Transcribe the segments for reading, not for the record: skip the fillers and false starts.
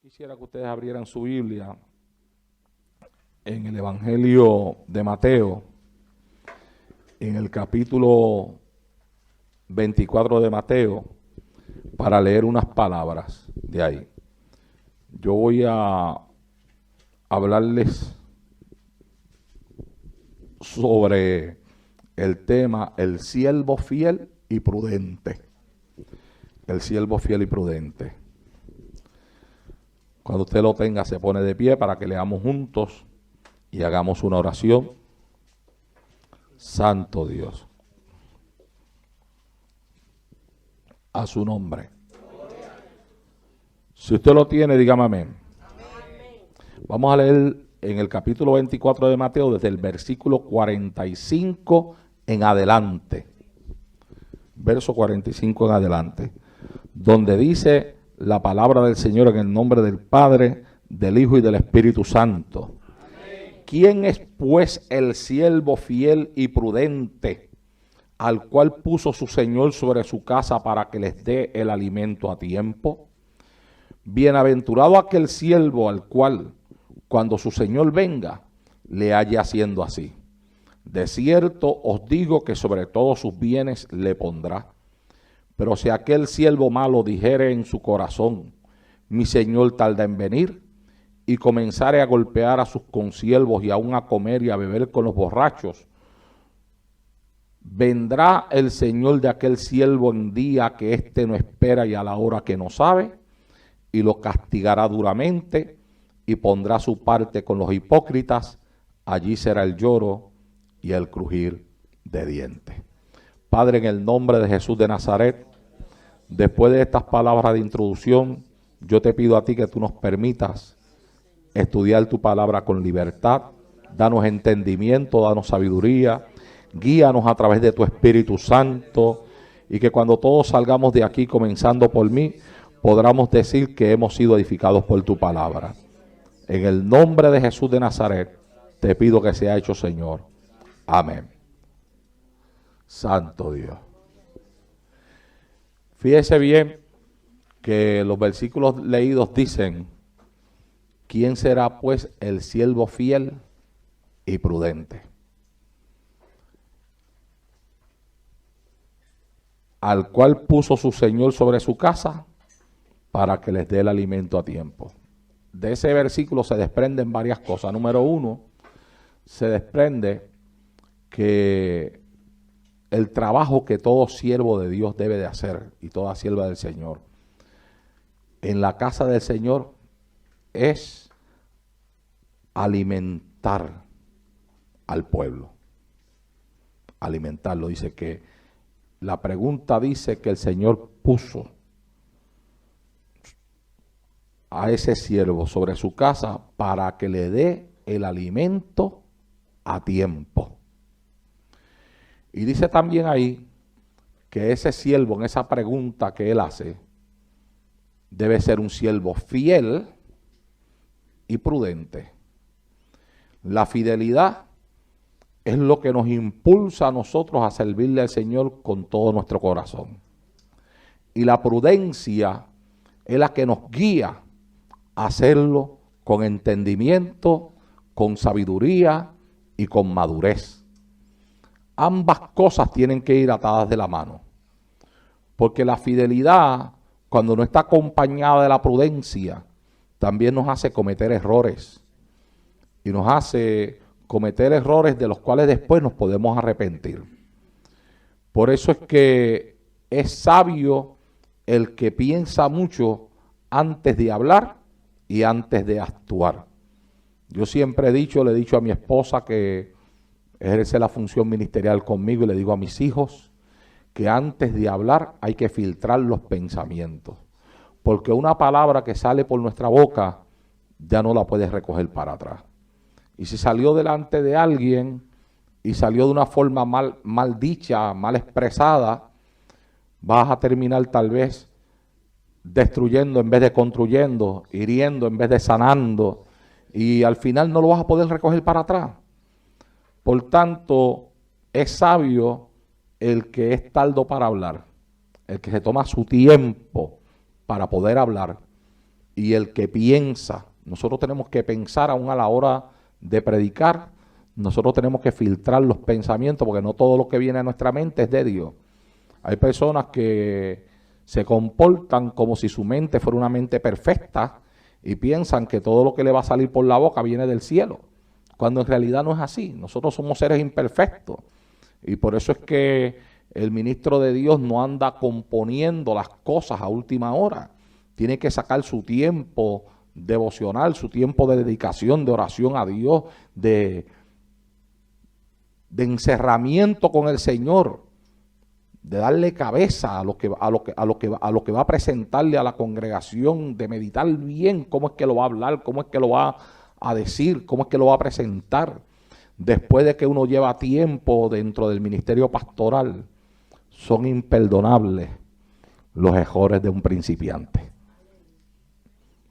Quisiera que ustedes abrieran su Biblia en el Evangelio de Mateo, en el capítulo 24 de Mateo, para leer unas palabras de ahí. Yo voy a hablarles sobre el tema el siervo fiel y prudente. El siervo fiel y prudente. Cuando usted lo tenga, se pone de pie para que leamos juntos y hagamos una oración. Santo Dios. A su nombre. Si usted lo tiene, dígame amén. Vamos a leer en el capítulo 24 de Mateo desde el versículo 45 en adelante. Verso 45 en adelante. Donde dice la palabra del Señor en el nombre del Padre, del Hijo y del Espíritu Santo. Amén. ¿Quién es pues el siervo fiel y prudente, al cual puso su Señor sobre su casa para que les dé el alimento a tiempo? Bienaventurado aquel siervo al cual, cuando su Señor venga, le haya haciendo así. De cierto os digo que sobre todos sus bienes le pondrá. Pero si aquel siervo malo dijere en su corazón, mi señor tarda en venir, y comenzare a golpear a sus consiervos y aún a comer y a beber con los borrachos, vendrá el señor de aquel siervo en día que éste no espera y a la hora que no sabe, y lo castigará duramente, y pondrá su parte con los hipócritas. Allí será el lloro y el crujir de dientes. Padre, en el nombre de Jesús de Nazaret, después de estas palabras de introducción, yo te pido a ti que tú nos permitas estudiar tu palabra con libertad. Danos entendimiento, danos sabiduría, guíanos a través de tu Espíritu Santo, y que cuando todos salgamos de aquí, comenzando por mí, podamos decir que hemos sido edificados por tu palabra. En el nombre de Jesús de Nazaret, te pido que sea hecho, Señor. Amén. Santo Dios. Fíjese bien que los versículos leídos dicen: ¿quién será pues el siervo fiel y prudente? Al cual puso su Señor sobre su casa para que les dé el alimento a tiempo. De ese versículo se desprenden varias cosas. Número uno, se desprende que el trabajo que todo siervo de Dios debe de hacer, y toda sierva del Señor, en la casa del Señor, es alimentar al pueblo. Alimentarlo. Dice que la pregunta dice que el Señor puso a ese siervo sobre su casa para que le dé el alimento a tiempo. Y dice también ahí que ese siervo, en esa pregunta que él hace, debe ser un siervo fiel y prudente. La fidelidad es lo que nos impulsa a nosotros a servirle al Señor con todo nuestro corazón. Y la prudencia es la que nos guía a hacerlo con entendimiento, con sabiduría y con madurez. Ambas cosas tienen que ir atadas de la mano, porque la fidelidad, cuando no está acompañada de la prudencia, también nos hace cometer errores, y nos hace cometer errores de los cuales después nos podemos arrepentir. Por eso es que es sabio el que piensa mucho antes de hablar y antes de actuar. Yo siempre le he dicho a mi esposa que ejerce la función ministerial conmigo, y le digo a mis hijos que antes de hablar hay que filtrar los pensamientos, porque una palabra que sale por nuestra boca ya no la puedes recoger para atrás. Y si salió delante de alguien y salió de una forma mal dicha, mal expresada, vas a terminar tal vez destruyendo en vez de construyendo, hiriendo en vez de sanando, y al final no lo vas a poder recoger para atrás. Por tanto, es sabio el que es tardo para hablar, el que se toma su tiempo para poder hablar, y el que piensa. Nosotros tenemos que pensar aún a la hora de predicar. Nosotros tenemos que filtrar los pensamientos porque no todo lo que viene a nuestra mente es de Dios. Hay personas que se comportan como si su mente fuera una mente perfecta y piensan que todo lo que le va a salir por la boca viene del cielo, cuando en realidad no es así. Nosotros somos seres imperfectos y por eso es que el ministro de Dios no anda componiendo las cosas a última hora. Tiene que sacar su tiempo devocional, su tiempo de dedicación, de oración a Dios, de encerramiento con el Señor, de darle cabeza a lo que va a presentarle a la congregación, de meditar bien cómo es que lo va a hablar, cómo es que lo va a decir, cómo es que lo va a presentar. Después de que uno lleva tiempo dentro del ministerio pastoral, son imperdonables los errores de un principiante.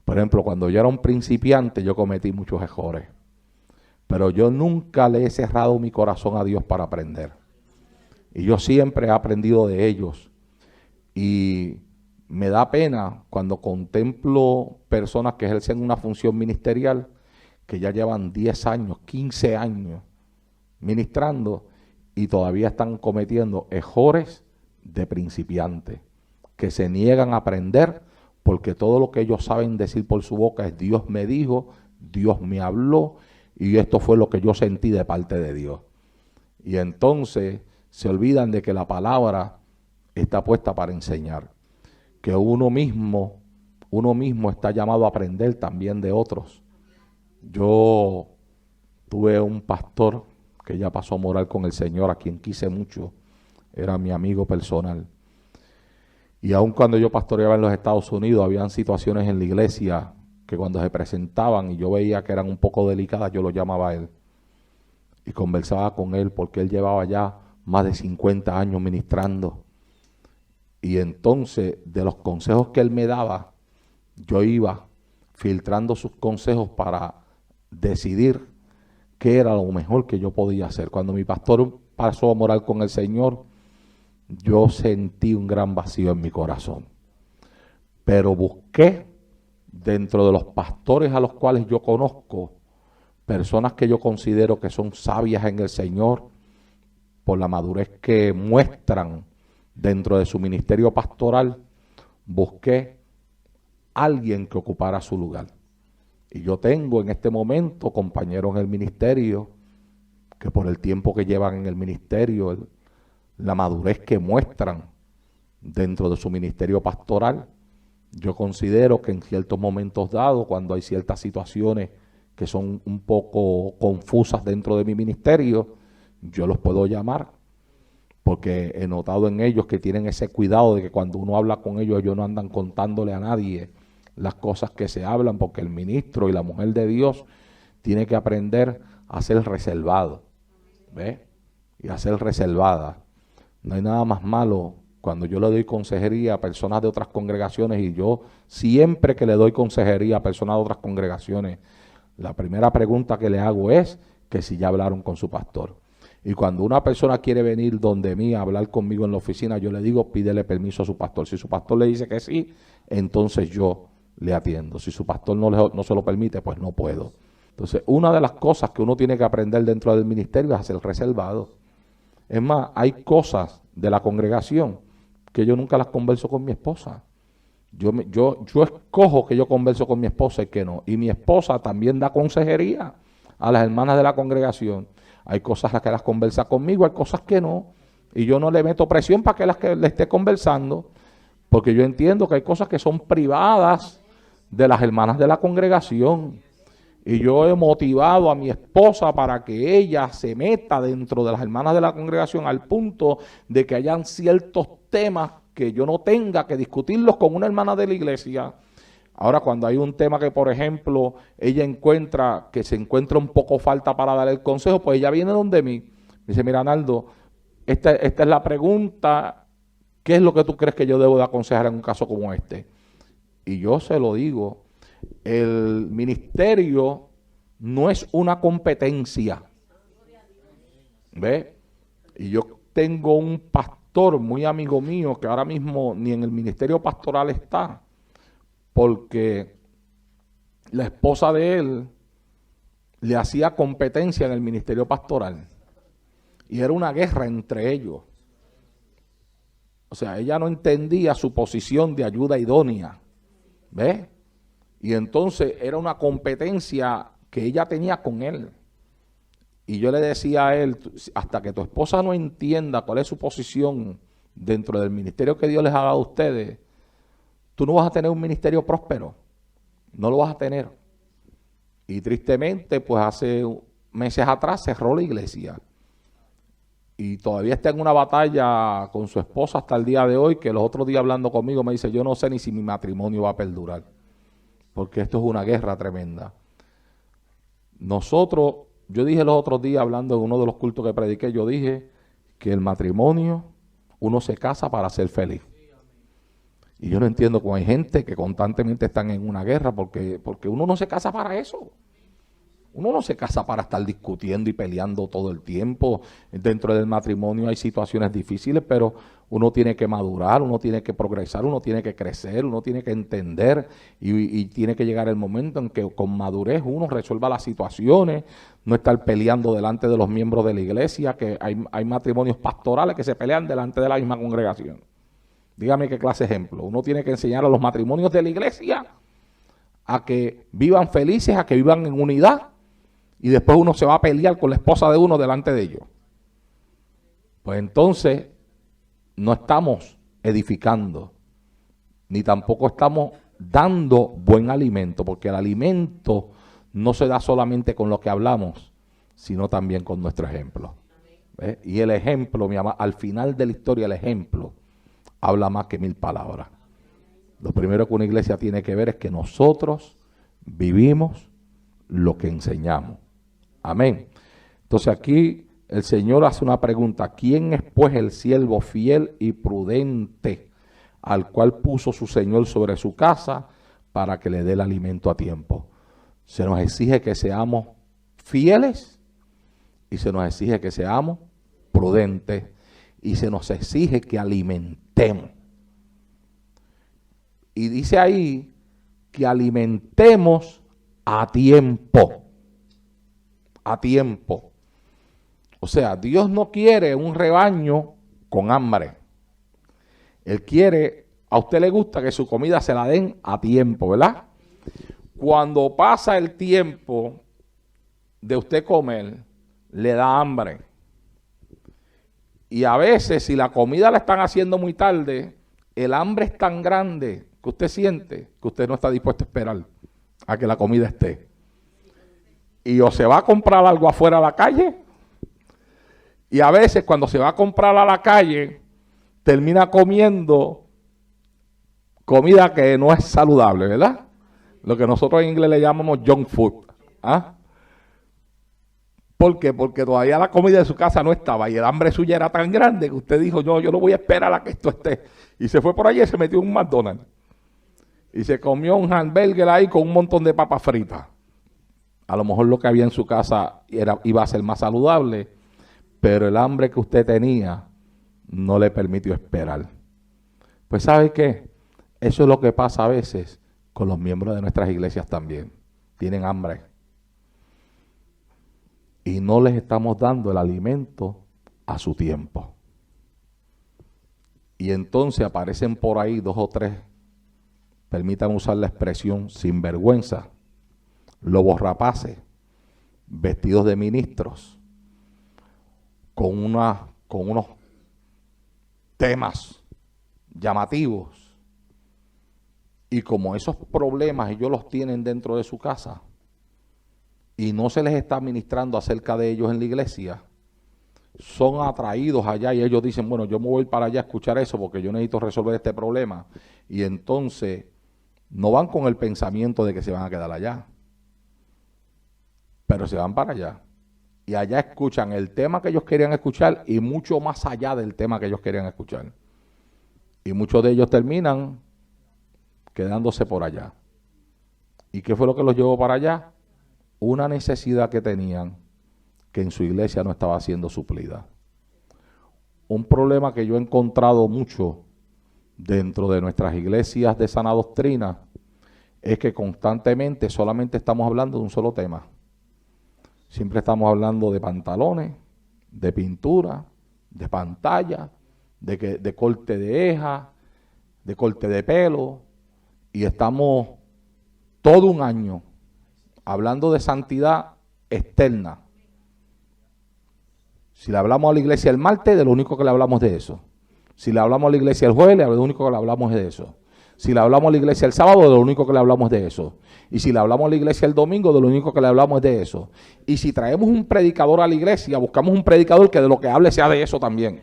Por ejemplo, cuando yo era un principiante, yo cometí muchos errores, pero yo nunca le he cerrado mi corazón a Dios para aprender. Y yo siempre he aprendido de ellos. Y me da pena cuando contemplo personas que ejercen una función ministerial, que ya llevan 10 años, 15 años ministrando y todavía están cometiendo errores de principiantes, que se niegan a aprender porque todo lo que ellos saben decir por su boca es: Dios me dijo, Dios me habló y esto fue lo que yo sentí de parte de Dios. Y entonces se olvidan de que la palabra está puesta para enseñar, que uno mismo está llamado a aprender también de otros. Yo tuve un pastor que ya pasó a morar con el Señor, a quien quise mucho, era mi amigo personal. Y aun cuando yo pastoreaba en los Estados Unidos, habían situaciones en la iglesia que cuando se presentaban y yo veía que eran un poco delicadas, yo lo llamaba a él y conversaba con él, porque él llevaba ya más de 50 años ministrando. Y entonces, de los consejos que él me daba, yo iba filtrando sus consejos para decidir qué era lo mejor que yo podía hacer. Cuando mi pastor pasó a morar con el Señor, yo sentí un gran vacío en mi corazón. Pero busqué dentro de los pastores a los cuales yo conozco, personas que yo considero que son sabias en el Señor, por la madurez que muestran dentro de su ministerio pastoral. Busqué alguien que ocupara su lugar. Y yo tengo en este momento compañeros en el ministerio que por el tiempo que llevan en el ministerio, la madurez que muestran dentro de su ministerio pastoral, yo considero que en ciertos momentos dados, cuando hay ciertas situaciones que son un poco confusas dentro de mi ministerio, yo los puedo llamar, porque he notado en ellos que tienen ese cuidado de que cuando uno habla con ellos no andan contándole a nadie las cosas que se hablan, porque el ministro y la mujer de Dios tiene que aprender a ser reservado, ¿ves? Y a ser reservada. No hay nada más malo cuando yo le doy consejería a personas de otras congregaciones, y yo siempre que le doy consejería a personas de otras congregaciones, la primera pregunta que le hago es que si ya hablaron con su pastor. Y cuando una persona quiere venir donde mí a hablar conmigo en la oficina, yo le digo: pídele permiso a su pastor. Si su pastor le dice que sí, entonces yo le atiendo. Si su pastor no se lo permite, pues no puedo. Entonces, una de las cosas que uno tiene que aprender dentro del ministerio es a ser reservado. Es más, hay cosas de la congregación que yo nunca las converso con mi esposa. Yo escojo que yo converso con mi esposa y que no. Y mi esposa también da consejería a las hermanas de la congregación. Hay cosas que las conversa conmigo, hay cosas que no. Y yo no le meto presión para que le esté conversando, porque yo entiendo que hay cosas que son privadas de las hermanas de la congregación. Y yo he motivado a mi esposa para que ella se meta dentro de las hermanas de la congregación, al punto de que hayan ciertos temas que yo no tenga que discutirlos con una hermana de la iglesia. Ahora, cuando hay un tema que, por ejemplo, ella encuentra que se encuentra un poco falta para dar el consejo, pues ella viene donde mí. Me dice: mira, Arnaldo, esta es la pregunta, ¿qué es lo que tú crees que yo debo de aconsejar en un caso como este? Y yo se lo digo: el ministerio no es una competencia. ¿Ve? Y yo tengo un pastor muy amigo mío que ahora mismo ni en el ministerio pastoral está, porque la esposa de él le hacía competencia en el ministerio pastoral. Y era una guerra entre ellos. O sea, ella no entendía su posición de ayuda idónea. ¿Ves? Y entonces era una competencia que ella tenía con él. Y yo le decía a él, hasta que tu esposa no entienda cuál es su posición dentro del ministerio que Dios les ha dado a ustedes, tú no vas a tener un ministerio próspero. No lo vas a tener. Y tristemente, pues hace meses atrás cerró la iglesia. Y todavía está en una batalla con su esposa hasta el día de hoy, que los otros días hablando conmigo me dice, yo no sé ni si mi matrimonio va a perdurar. Porque esto es una guerra tremenda. Nosotros, yo dije los otros días hablando en uno de los cultos que prediqué, yo dije que el matrimonio, uno se casa para ser feliz. Y yo no entiendo cómo hay gente que constantemente están en una guerra porque uno no se casa para eso. Uno no se casa para estar discutiendo y peleando todo el tiempo. Dentro del matrimonio hay situaciones difíciles, pero uno tiene que madurar, uno tiene que progresar, uno tiene que crecer, uno tiene que entender y tiene que llegar el momento en que con madurez uno resuelva las situaciones, no estar peleando delante de los miembros de la iglesia, que hay matrimonios pastorales que se pelean delante de la misma congregación. Dígame qué clase de ejemplo. Uno tiene que enseñar a los matrimonios de la iglesia a que vivan felices, a que vivan en unidad. Y después uno se va a pelear con la esposa de uno delante de ellos. Pues entonces no estamos edificando, ni tampoco estamos dando buen alimento, porque el alimento no se da solamente con lo que hablamos, sino también con nuestro ejemplo. ¿Ves? Y el ejemplo, mi amado, al final de la historia, el ejemplo habla más que 1000 palabras. Lo primero que una iglesia tiene que ver es que nosotros vivimos lo que enseñamos. Amén. Entonces aquí el Señor hace una pregunta. ¿Quién es pues el siervo fiel y prudente al cual puso su Señor sobre su casa para que le dé el alimento a tiempo? Se nos exige que seamos fieles y se nos exige que seamos prudentes y se nos exige que alimentemos. Y dice ahí que alimentemos a tiempo. A tiempo. O sea, Dios no quiere un rebaño con hambre. Él quiere, a usted le gusta que su comida se la den a tiempo, ¿verdad? Cuando pasa el tiempo de usted comer, le da hambre. Y a veces, si la comida la están haciendo muy tarde, el hambre es tan grande que usted siente que usted no está dispuesto a esperar a que la comida esté. Y o se va a comprar algo afuera a la calle, y a veces cuando se va a comprar a la calle, termina comiendo comida que no es saludable, ¿verdad? Lo que nosotros en inglés le llamamos junk food. ¿Ah? ¿Por qué? Porque todavía la comida de su casa no estaba y el hambre suya era tan grande que usted dijo, no, yo no voy a esperar a que esto esté. Y se fue por allí y se metió en un McDonald's. Y se comió un hamburger ahí con un montón de papas fritas. A lo mejor lo que había en su casa iba a ser más saludable, pero el hambre que usted tenía no le permitió esperar. Pues ¿sabe qué? Eso es lo que pasa a veces con los miembros de nuestras iglesias también. Tienen hambre. Y no les estamos dando el alimento a su tiempo. Y entonces aparecen por ahí 2 o 3, permítanme usar la expresión, sinvergüenza, lobos rapaces, vestidos de ministros, con unos temas llamativos. Y como esos problemas ellos los tienen dentro de su casa y no se les está ministrando acerca de ellos en la iglesia, son atraídos allá y ellos dicen, bueno, yo me voy para allá a escuchar eso porque yo necesito resolver este problema. Y entonces no van con el pensamiento de que se van a quedar allá, pero se van para allá. Y allá escuchan el tema que ellos querían escuchar y mucho más allá del tema que ellos querían escuchar. Y muchos de ellos terminan quedándose por allá. ¿Y qué fue lo que los llevó para allá? Una necesidad que tenían que en su iglesia no estaba siendo suplida. Un problema que yo he encontrado mucho dentro de nuestras iglesias de sana doctrina es que constantemente solamente estamos hablando de un solo tema. Siempre estamos hablando de pantalones, de pintura, de pantalla, de corte de ceja, de corte de pelo, y estamos todo un año hablando de santidad externa. Si le hablamos a la iglesia el martes, de lo único que le hablamos de eso. Si le hablamos a la iglesia el jueves, de lo único que le hablamos es de eso. Si le hablamos a la iglesia el sábado, de lo único que le hablamos de eso. Y si le hablamos a la iglesia el domingo, de lo único que le hablamos es de eso. Y si traemos un predicador a la iglesia, buscamos un predicador que de lo que hable sea de eso también.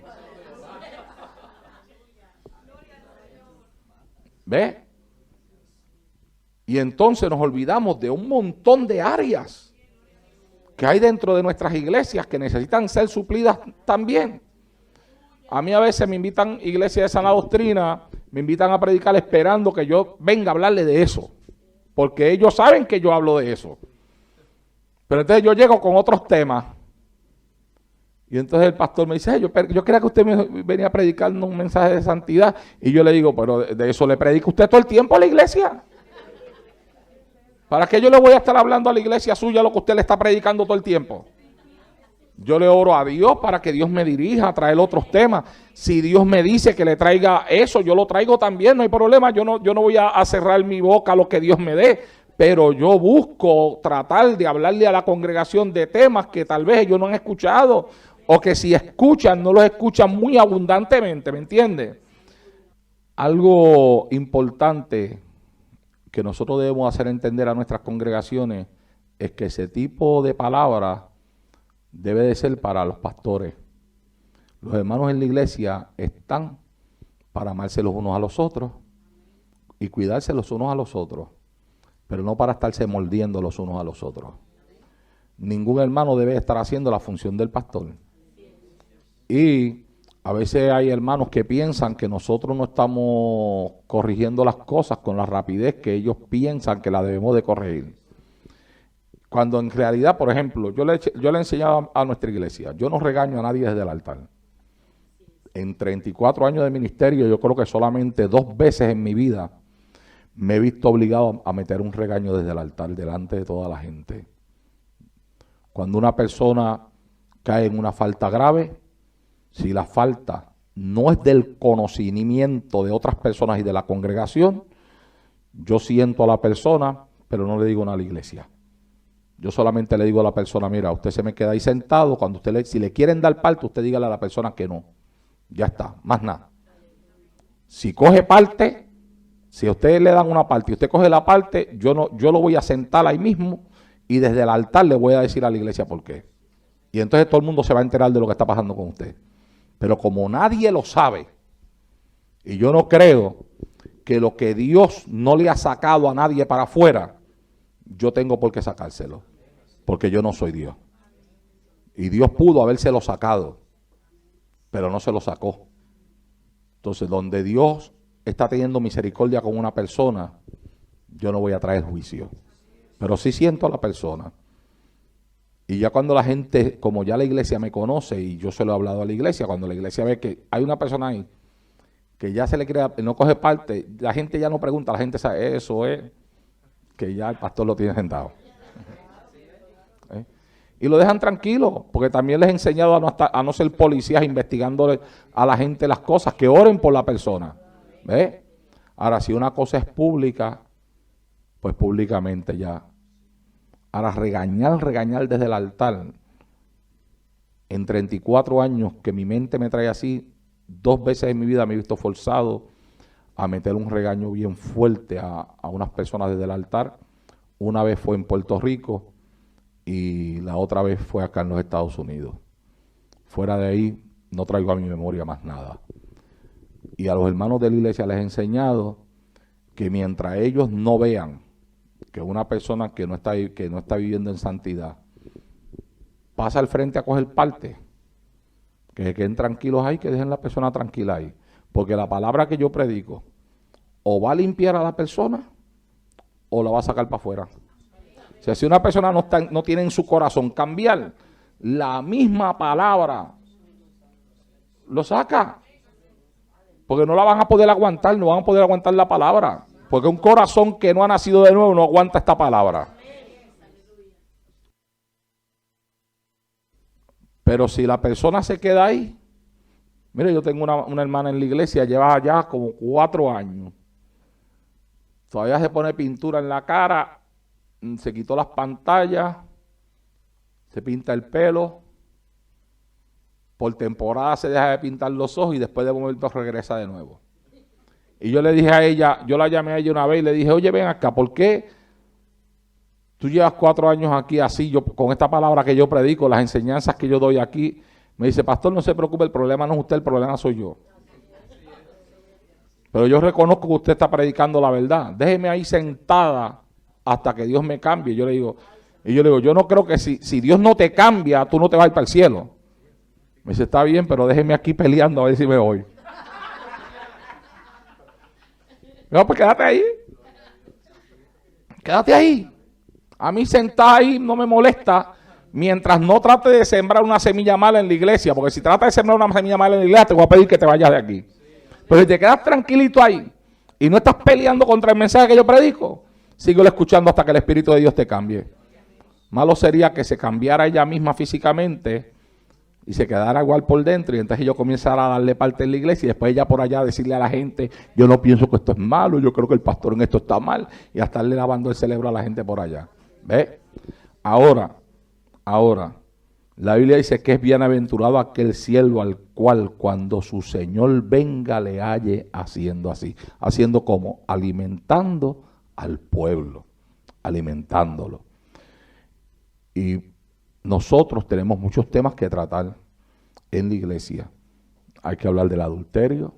¿Ve? Y entonces nos olvidamos de un montón de áreas que hay dentro de nuestras iglesias que necesitan ser suplidas también. A mí a veces me invitan iglesias de sana doctrina, me invitan a predicar esperando que yo venga a hablarle de eso, porque ellos saben que yo hablo de eso. Pero entonces yo llego con otros temas y entonces el pastor me dice, yo creía que usted me venía a predicar un mensaje de santidad, y yo le digo, pero de eso le predica usted todo el tiempo a la iglesia. ¿Para qué yo le voy a estar hablando a la iglesia suya lo que usted le está predicando todo el tiempo? Yo le oro a Dios para que Dios me dirija a traer otros temas. Si Dios me dice que le traiga eso, yo lo traigo también, no hay problema. Yo no voy a cerrar mi boca a lo que Dios me dé, pero yo busco tratar de hablarle a la congregación de temas que tal vez ellos no han escuchado, o que si escuchan, no los escuchan muy abundantemente, ¿me entiende? Algo importante que nosotros debemos hacer entender a nuestras congregaciones es que ese tipo de palabras debe de ser para los pastores. Los hermanos en la iglesia están para amarse los unos a los otros y cuidarse los unos a los otros, pero no para estarse mordiendo los unos a los otros. Ningún hermano debe estar haciendo la función del pastor. Y a veces hay hermanos que piensan que nosotros no estamos corrigiendo las cosas con la rapidez que ellos piensan que la debemos de corregir. Cuando en realidad, por ejemplo, yo le he enseñado a nuestra iglesia, yo no regaño a nadie desde el altar. En 34 años de ministerio, yo creo que solamente 2 veces en mi vida me he visto obligado a meter un regaño desde el altar delante de toda la gente. Cuando una persona cae en una falta grave, si la falta no es del conocimiento de otras personas y de la congregación, yo siento a la persona, pero no le digo nada a la iglesia. Yo solamente le digo a la persona, mira, usted se me queda ahí sentado, cuando si le quieren dar parte, usted dígale a la persona que no. Ya está, más nada. Si coge parte, si a usted le dan una parte y usted coge la parte, yo lo voy a sentar ahí mismo y desde el altar le voy a decir a la iglesia por qué. Y entonces todo el mundo se va a enterar de lo que está pasando con usted. Pero como nadie lo sabe, y yo no creo que lo que Dios no le ha sacado a nadie para afuera, yo tengo por qué sacárselo, porque yo no soy Dios. Y Dios pudo habérselo sacado, pero no se lo sacó. Entonces, donde Dios está teniendo misericordia con una persona, yo no voy a traer juicio, pero sí siento a la persona. Y ya cuando la gente, como ya la iglesia me conoce y yo se lo he hablado a la iglesia, cuando la iglesia ve que hay una persona ahí que ya se le crea, no coge parte, la gente ya no pregunta, la gente sabe, eso es que ya el pastor lo tiene sentado. ¿Eh? Y lo dejan tranquilo, porque también les he enseñado a no ser policías investigándole a la gente las cosas, que oren por la persona. ¿Ve? Ahora, si una cosa es pública, pues públicamente ya. Ahora, regañar desde el altar, en 34 años que mi mente me trae así, 2 veces en mi vida me he visto forzado a meter un regaño bien fuerte a unas personas desde el altar. Una vez fue en Puerto Rico y la otra vez fue acá en los Estados Unidos. Fuera de ahí, no traigo a mi memoria más nada. Y a los hermanos de la iglesia les he enseñado que mientras ellos no vean que una persona que no está viviendo en santidad pasa al frente a coger parte, que se queden tranquilos ahí, que dejen la persona tranquila ahí. Porque la palabra que yo predico o va a limpiar a la persona o la va a sacar para afuera. O sea, si una persona no tiene en su corazón cambiar, la misma palabra lo saca. Porque no la van a poder aguantar, no van a poder aguantar la palabra. Porque un corazón que no ha nacido de nuevo no aguanta esta palabra. Pero si la persona se queda ahí, mire, yo tengo una hermana en la iglesia, lleva ya como 4 años. Todavía se pone pintura en la cara, se quitó las pantallas, se pinta el pelo, por temporada se deja de pintar los ojos y después de un momento regresa de nuevo. Y yo le dije a ella, yo la llamé a ella una vez y le dije, oye, ven acá, ¿por qué tú llevas 4 años aquí así, yo con esta palabra que yo predico, las enseñanzas que yo doy aquí? Me dice, pastor, no se preocupe, el problema no es usted, el problema soy yo. Pero yo reconozco que usted está predicando la verdad. Déjeme ahí sentada hasta que Dios me cambie. Yo le digo, yo no creo que si Dios no te cambia, tú no te vas a ir para el cielo. Me dice, está bien, pero déjeme aquí peleando a ver si me voy. No, pues quédate ahí. Quédate ahí. A mí sentada ahí no me molesta mientras no trate de sembrar una semilla mala en la iglesia. Porque si trata de sembrar una semilla mala en la iglesia, te voy a pedir que te vayas de aquí. Pero si te quedas tranquilito ahí y no estás peleando contra el mensaje que yo predico, síguelo escuchando hasta que el Espíritu de Dios te cambie. Malo sería que se cambiara ella misma físicamente y se quedara igual por dentro y entonces yo comenzara a darle parte en la iglesia y después ella por allá decirle a la gente, yo no pienso que esto es malo, yo creo que el pastor en esto está mal, y a estarle lavando el cerebro a la gente por allá. ¿Ve? Ahora, la Biblia dice que es bienaventurado aquel siervo al cual cuando su Señor venga le halle haciendo así. ¿Haciendo cómo? Alimentando al pueblo, alimentándolo. Y nosotros tenemos muchos temas que tratar en la iglesia. Hay que hablar del adulterio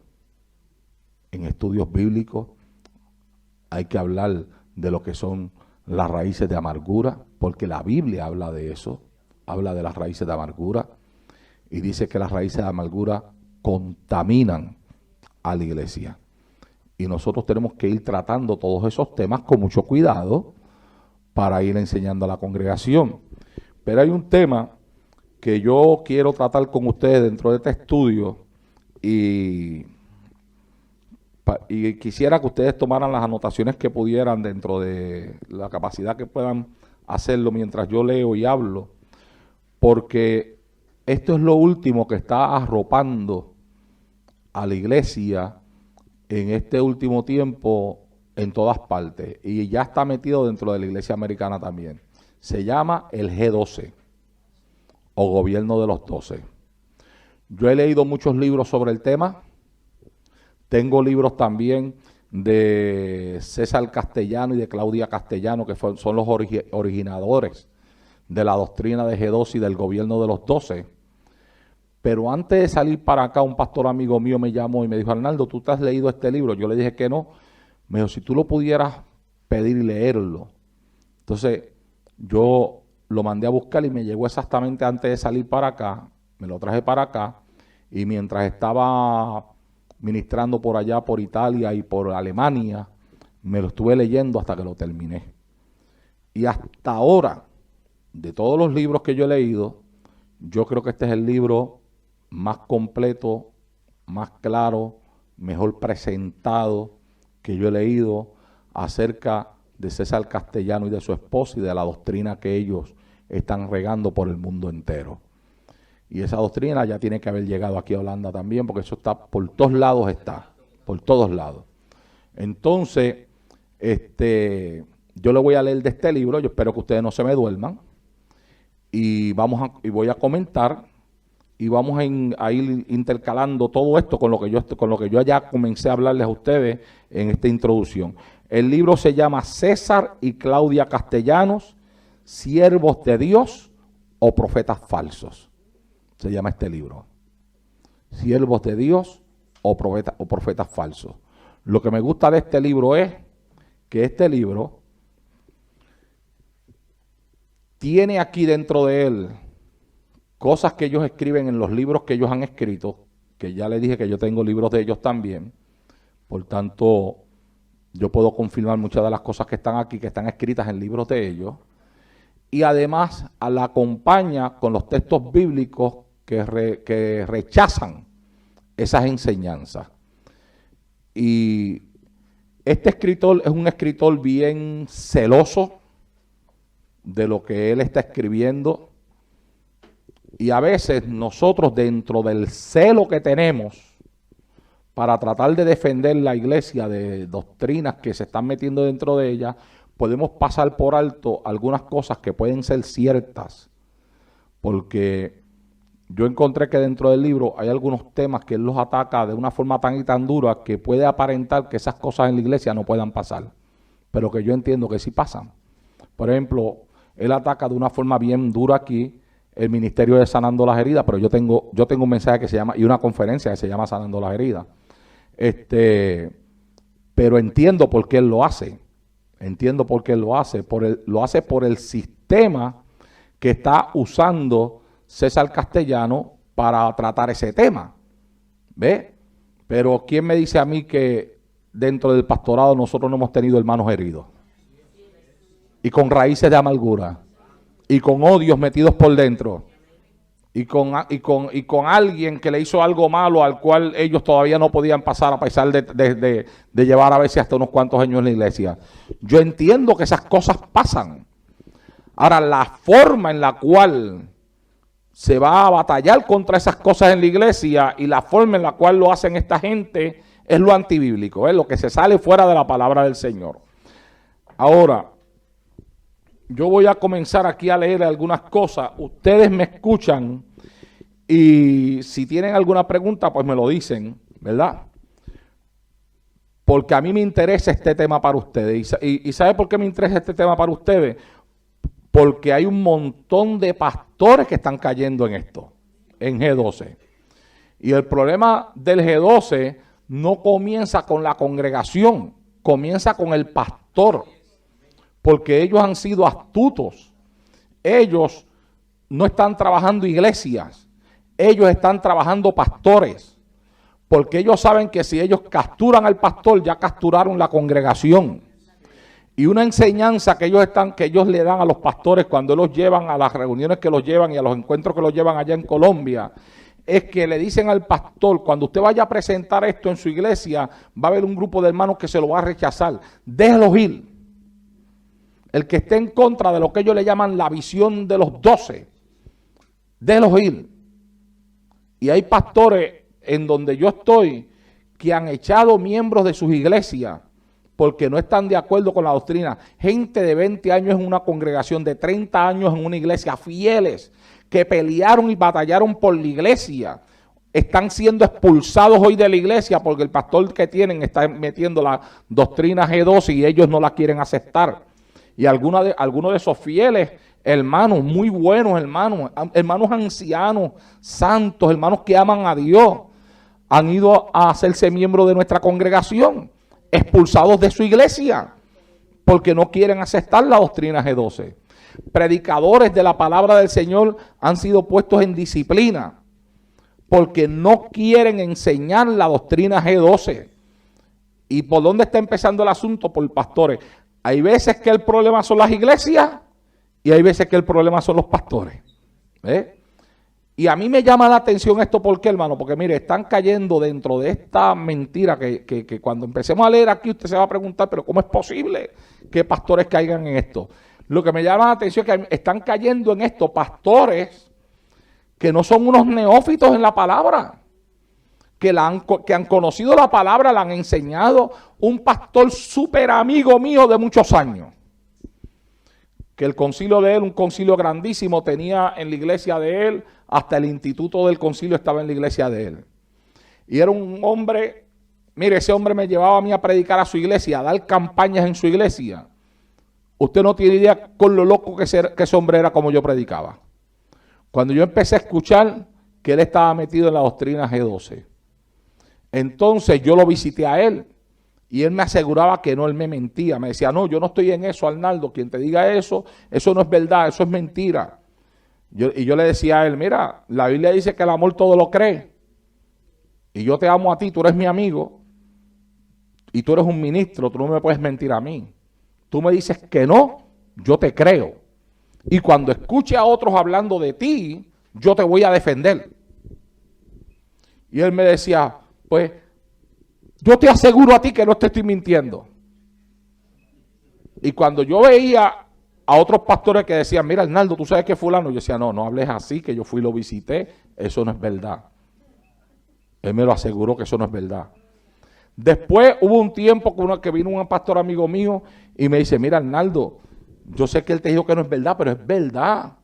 en estudios bíblicos. Hay que hablar de lo que son las raíces de amargura, porque la Biblia habla de eso. Habla de las raíces de amargura y dice que las raíces de amargura contaminan a la iglesia. Y nosotros tenemos que ir tratando todos esos temas con mucho cuidado para ir enseñando a la congregación. Pero hay un tema que yo quiero tratar con ustedes dentro de este estudio y quisiera que ustedes tomaran las anotaciones que pudieran dentro de la capacidad que puedan hacerlo mientras yo leo y hablo, porque esto es lo último que está arropando a la iglesia en este último tiempo en todas partes y ya está metido dentro de la iglesia americana también. Se llama el G12 o gobierno de los 12. Yo he leído muchos libros sobre el tema. Tengo libros también de César Castellano y de Claudia Castellano, que son los originadores de la doctrina de G12 y del gobierno de los 12. Pero antes de salir para acá, un pastor amigo mío me llamó y me dijo, Arnaldo, ¿tú te has leído este libro? Yo le dije que no. Me dijo, si tú lo pudieras pedir y leerlo. Entonces, yo lo mandé a buscar y me llegó exactamente antes de salir para acá. Me lo traje para acá y mientras estaba ministrando por allá, por Italia y por Alemania, me lo estuve leyendo hasta que lo terminé. Y hasta ahora, de todos los libros que yo he leído, yo creo que este es el libro más completo, más claro, mejor presentado que yo he leído acerca de César Castellano y de su esposa y de la doctrina que ellos están regando por el mundo entero. Y esa doctrina ya tiene que haber llegado aquí a Holanda también, porque eso está por todos lados, por todos lados. Entonces, yo le voy a leer de este libro, yo espero que ustedes no se me duerman, y voy a comentar, y vamos a ir intercalando todo esto con lo que yo ya comencé a hablarles a ustedes en esta introducción. El libro se llama César y Claudia Castellanos, siervos de Dios o profetas falsos. Se llama este libro. Siervos de Dios o profetas falsos. Lo que me gusta de este libro es que este libro tiene aquí dentro de él cosas que ellos escriben en los libros que ellos han escrito, que ya les dije que yo tengo libros de ellos también. Por tanto, yo puedo confirmar muchas de las cosas que están aquí, que están escritas en libros de ellos. Y además la acompaña con los textos bíblicos que rechazan esas enseñanzas. Y Este escritor es un escritor bien celoso de lo que él está escribiendo. Y a veces nosotros, dentro del celo que tenemos para tratar de defender la iglesia de doctrinas que se están metiendo dentro de ella, podemos pasar por alto algunas cosas que pueden ser ciertas. Porque yo encontré que dentro del libro hay algunos temas que él los ataca de una forma tan y tan dura que puede aparentar que esas cosas en la iglesia no puedan pasar, pero que yo entiendo que sí pasan. Por ejemplo, él ataca de una forma bien dura aquí el ministerio de Sanando las Heridas, pero yo tengo un mensaje que se llama, y una conferencia que se llama Sanando las Heridas. Pero entiendo por qué él lo hace. Entiendo por qué él lo hace. Lo hace por el sistema que está usando César Castellano para tratar ese tema. ¿Ve? Pero ¿quién me dice a mí que dentro del pastorado nosotros no hemos tenido hermanos heridos? Y con raíces de amargura. Y con odios metidos por dentro. Y con alguien que le hizo algo malo al cual ellos todavía no podían pasar a pesar de llevar a veces hasta unos cuantos años en la iglesia. Yo entiendo que esas cosas pasan. Ahora, la forma en la cual se va a batallar contra esas cosas en la iglesia y la forma en la cual lo hacen esta gente es lo antibíblico, es lo que se sale fuera de la palabra del Señor. Ahora, yo voy a comenzar aquí a leer algunas cosas. Ustedes me escuchan y si tienen alguna pregunta, pues me lo dicen, ¿verdad? Porque a mí me interesa este tema para ustedes. ¿Y sabe por qué me interesa este tema para ustedes? Porque hay un montón de pastores que están cayendo en esto, en G12. Y el problema del G12 no comienza con la congregación, comienza con el pastor. Porque ellos han sido astutos. Ellos no están trabajando iglesias, ellos están trabajando pastores. Porque ellos saben que si ellos capturan al pastor, ya capturaron la congregación. Y una enseñanza que ellos le dan a los pastores cuando los llevan a las reuniones que los llevan y a los encuentros que los llevan allá en Colombia, es que le dicen al pastor, cuando usted vaya a presentar esto en su iglesia, va a haber un grupo de hermanos que se lo va a rechazar. Déjelos ir. El que esté en contra de lo que ellos le llaman la visión de los 12, déjelos ir. Y hay pastores en donde yo estoy que han echado miembros de sus iglesias porque no están de acuerdo con la doctrina. Gente de 20 años en una congregación, de 30 años en una iglesia, fieles, que pelearon y batallaron por la iglesia, están siendo expulsados hoy de la iglesia porque el pastor que tienen está metiendo la doctrina G12 y ellos no la quieren aceptar. Y algunos de esos fieles, hermanos, muy buenos hermanos ancianos, santos, hermanos que aman a Dios, han ido a hacerse miembros de nuestra congregación, expulsados de su iglesia, porque no quieren aceptar la doctrina G12. Predicadores de la palabra del Señor han sido puestos en disciplina, porque no quieren enseñar la doctrina G12. ¿Y por dónde está empezando el asunto? Por pastores. Hay veces que el problema son las iglesias y hay veces que el problema son los pastores. Y a mí me llama la atención esto, ¿por qué, hermano? Porque mire, están cayendo dentro de esta mentira que cuando empecemos a leer aquí usted se va a preguntar, pero ¿cómo es posible que pastores caigan en esto? Lo que me llama la atención es que están cayendo en esto pastores que no son unos neófitos en la palabra, que han conocido la palabra, la han enseñado un pastor súper amigo mío de muchos años. Que el concilio de él, un concilio grandísimo, tenía en la iglesia de él, hasta el instituto del concilio estaba en la iglesia de él. Y era un hombre, mire, ese hombre me llevaba a mí a predicar a su iglesia, a dar campañas en su iglesia. Usted no tiene idea con lo loco que ese hombre era como yo predicaba. Cuando yo empecé a escuchar que él estaba metido en la doctrina G12, entonces yo lo visité a él. Y él me aseguraba que no, él me mentía. Me decía, no, yo no estoy en eso, Arnaldo. Quien te diga eso no es verdad, eso es mentira. Y yo le decía a él, mira, la Biblia dice que el amor todo lo cree. Y yo te amo a ti, tú eres mi amigo. Y tú eres un ministro, tú no me puedes mentir a mí. Tú me dices que no, yo te creo. Y cuando escuche a otros hablando de ti, yo te voy a defender. Y él me decía, pues, yo te aseguro a ti que no te estoy mintiendo. Y cuando yo veía a otros pastores que decían, mira, Arnaldo, tú sabes que fulano, yo decía, no, no hables así, que yo fui y lo visité, eso no es verdad. Él me lo aseguró que eso no es verdad. Después hubo un tiempo que vino un pastor amigo mío y me dice, mira, Arnaldo, yo sé que él te dijo que no es verdad, pero es verdad.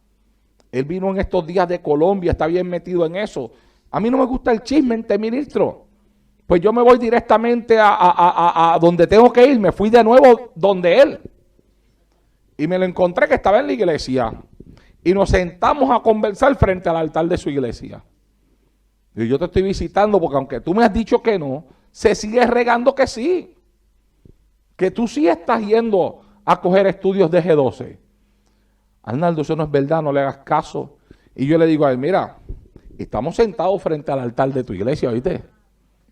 Él vino en estos días de Colombia, está bien metido en eso. A mí no me gusta el chisme, ministro. Pues yo me voy directamente a donde tengo que ir. Me fui de nuevo donde él. Y me lo encontré que estaba en la iglesia. Y nos sentamos a conversar frente al altar de su iglesia. Y yo te estoy visitando porque aunque tú me has dicho que no, se sigue regando que sí. Que tú sí estás yendo a coger estudios de G12. Arnaldo, eso no es verdad, no le hagas caso. Y yo le digo a él, mira, estamos sentados frente al altar de tu iglesia, ¿oíste?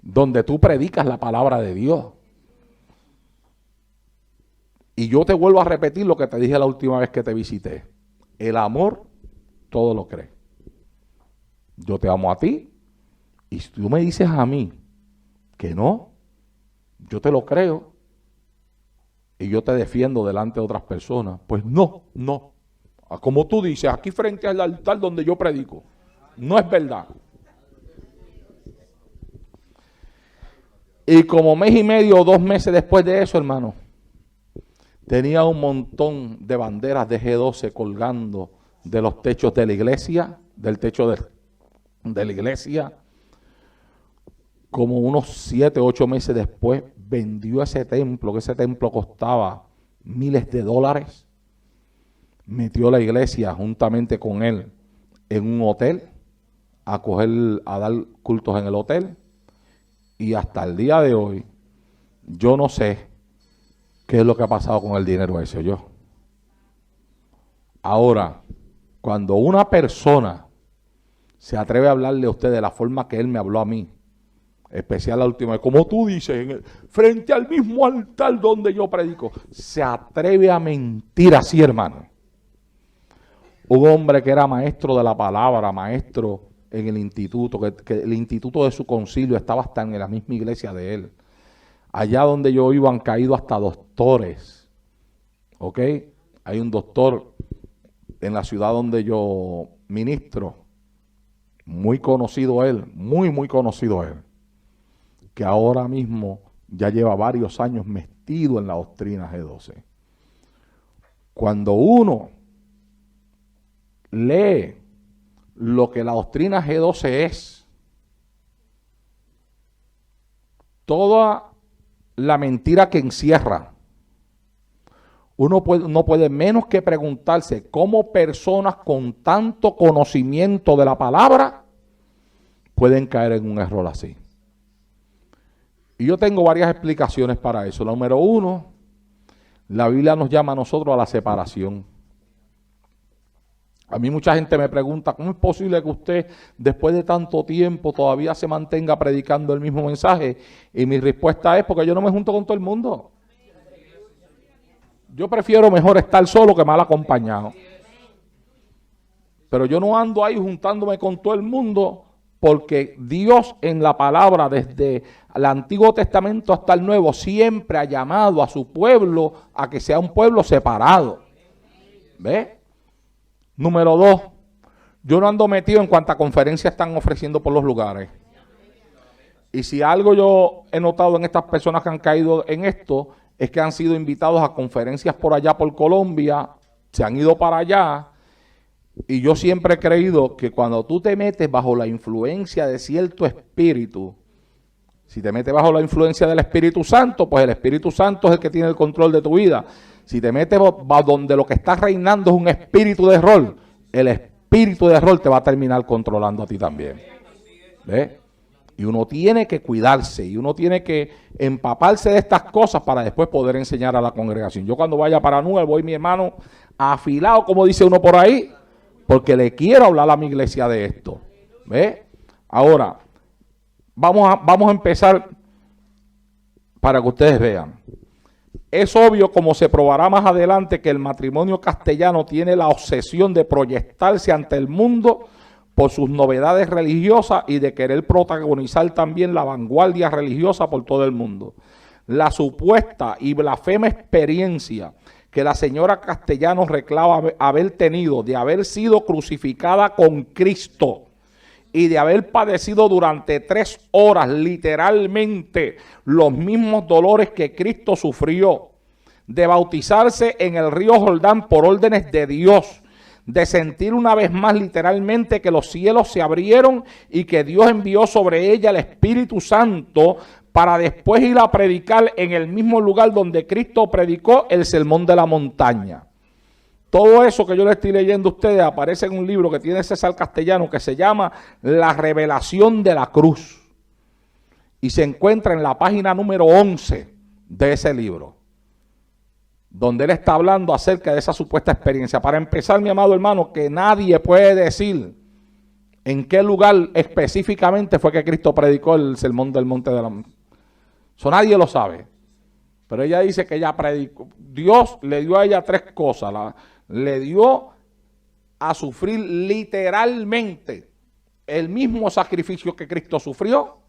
Donde tú predicas la palabra de Dios. Y yo te vuelvo a repetir lo que te dije la última vez que te visité. El amor todo lo cree. Yo te amo a ti. Y si tú me dices a mí que no, yo te lo creo. Y yo te defiendo delante de otras personas. Pues no. Como tú dices, aquí frente al altar donde yo predico. No es verdad. Y como mes y medio o 2 meses después de eso, hermano, tenía un montón de banderas de G12 colgando de los techos de la iglesia, del techo de la iglesia. Como unos 7 o 8 meses después, vendió ese templo, que ese templo costaba miles de dólares. Metió la iglesia juntamente con él en un hotel, a dar cultos en el hotel. Y hasta el día de hoy, yo no sé qué es lo que ha pasado con el dinero ese, yo. Ahora, cuando una persona se atreve a hablarle a usted de la forma que él me habló a mí, especial la última vez, como tú dices, frente al mismo altar donde yo predico, se atreve a mentir así, hermano. Un hombre que era maestro de la palabra, maestro en el instituto, que el instituto de su concilio estaba hasta en la misma iglesia de él. Allá donde yo iba han caído hasta doctores. ¿Ok? Hay un doctor en la ciudad donde yo ministro, muy conocido él, muy conocido él, que ahora mismo ya lleva varios años metido en la doctrina G12. Cuando uno lee lo que la doctrina G12 es, toda la mentira que encierra, uno no puede menos que preguntarse cómo personas con tanto conocimiento de la palabra pueden caer en un error así. Y yo tengo varias explicaciones para eso. La número 1, la Biblia nos llama a nosotros a la separación. A mí mucha gente me pregunta, ¿cómo es posible que usted después de tanto tiempo todavía se mantenga predicando el mismo mensaje? Y mi respuesta es porque yo no me junto con todo el mundo. Yo prefiero mejor estar solo que mal acompañado. Pero yo no ando ahí juntándome con todo el mundo porque Dios en la palabra desde el Antiguo Testamento hasta el Nuevo siempre ha llamado a su pueblo a que sea un pueblo separado. ¿Ves? Número 2, yo no ando metido en cuántas conferencias están ofreciendo por los lugares. Y si algo yo he notado en estas personas que han caído en esto, es que han sido invitados a conferencias por allá por Colombia, se han ido para allá, y yo siempre he creído que cuando tú te metes bajo la influencia de cierto espíritu, si te metes bajo la influencia del Espíritu Santo, pues el Espíritu Santo es el que tiene el control de tu vida. Si te metes donde lo que está reinando es un espíritu de error, el espíritu de error te va a terminar controlando a ti también. ¿Ves? Y uno tiene que cuidarse y uno tiene que empaparse de estas cosas para después poder enseñar a la congregación. Yo cuando vaya para Nube voy, mi hermano, afilado, como dice uno por ahí, porque le quiero hablar a mi iglesia de esto. ¿Ves? Ahora, vamos a empezar para que ustedes vean. Es obvio, como se probará más adelante, que el matrimonio castellano tiene la obsesión de proyectarse ante el mundo por sus novedades religiosas y de querer protagonizar también la vanguardia religiosa por todo el mundo. La supuesta y blasfema experiencia que la señora Castellano reclama haber tenido, de haber sido crucificada con Cristo y de haber padecido durante 3 horas literalmente los mismos dolores que Cristo sufrió, de bautizarse en el río Jordán por órdenes de Dios, de sentir una vez más literalmente que los cielos se abrieron y que Dios envió sobre ella el Espíritu Santo para después ir a predicar en el mismo lugar donde Cristo predicó el Sermón de la Montaña. Todo eso que yo le estoy leyendo a ustedes aparece en un libro que tiene César Castellano que se llama La Revelación de la Cruz y se encuentra en la página número 11 de ese libro, donde él está hablando acerca de esa supuesta experiencia. Para empezar, mi amado hermano, que nadie puede decir en qué lugar específicamente fue que Cristo predicó el Sermón del Monte de la Montaña. Eso nadie lo sabe. Pero ella dice que ella predicó. Dios le dio a ella 3 cosas. Le dio a sufrir literalmente el mismo sacrificio que Cristo sufrió.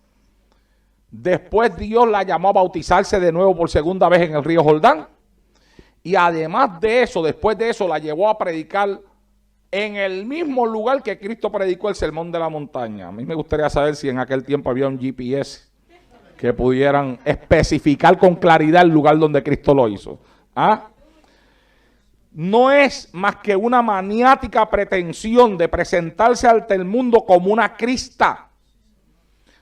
Después Dios la llamó a bautizarse de nuevo por segunda vez en el río Jordán. Y además de eso, después de eso, la llevó a predicar en el mismo lugar que Cristo predicó el Sermón de la Montaña. A mí me gustaría saber si en aquel tiempo había un GPS que pudieran especificar con claridad el lugar donde Cristo lo hizo. ¿Ah? No es más que una maniática pretensión de presentarse ante el mundo como una Crista.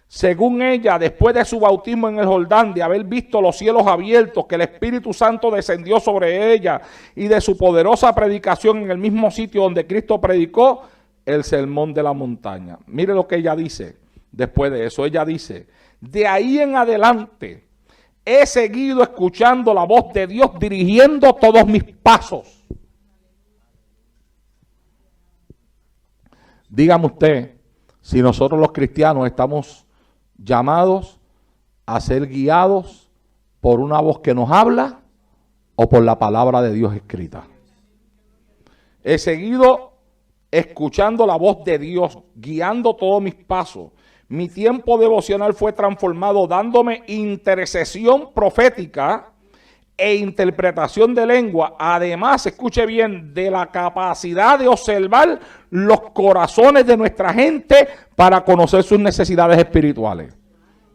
Según ella, después de su bautismo en el Jordán, de haber visto los cielos abiertos, que el Espíritu Santo descendió sobre ella y de su poderosa predicación en el mismo sitio donde Cristo predicó el Sermón de la Montaña. Mire lo que ella dice después de eso. Ella dice: de ahí en adelante he seguido escuchando la voz de Dios dirigiendo todos mis pasos. Dígame usted si nosotros los cristianos estamos llamados a ser guiados por una voz que nos habla o por la palabra de Dios escrita. He seguido escuchando la voz de Dios, guiando todos mis pasos. Mi tiempo devocional fue transformado dándome intercesión profética e interpretación de lengua. Además, escuche bien, de la capacidad de observar los corazones de nuestra gente para conocer sus necesidades espirituales.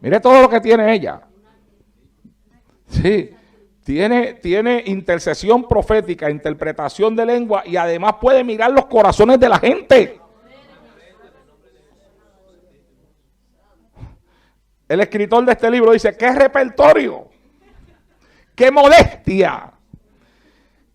Mire todo lo que tiene ella. Sí, tiene intercesión profética, interpretación de lengua y además puede mirar los corazones de la gente. El escritor de este libro dice: ¡qué repertorio! ¡Qué modestia!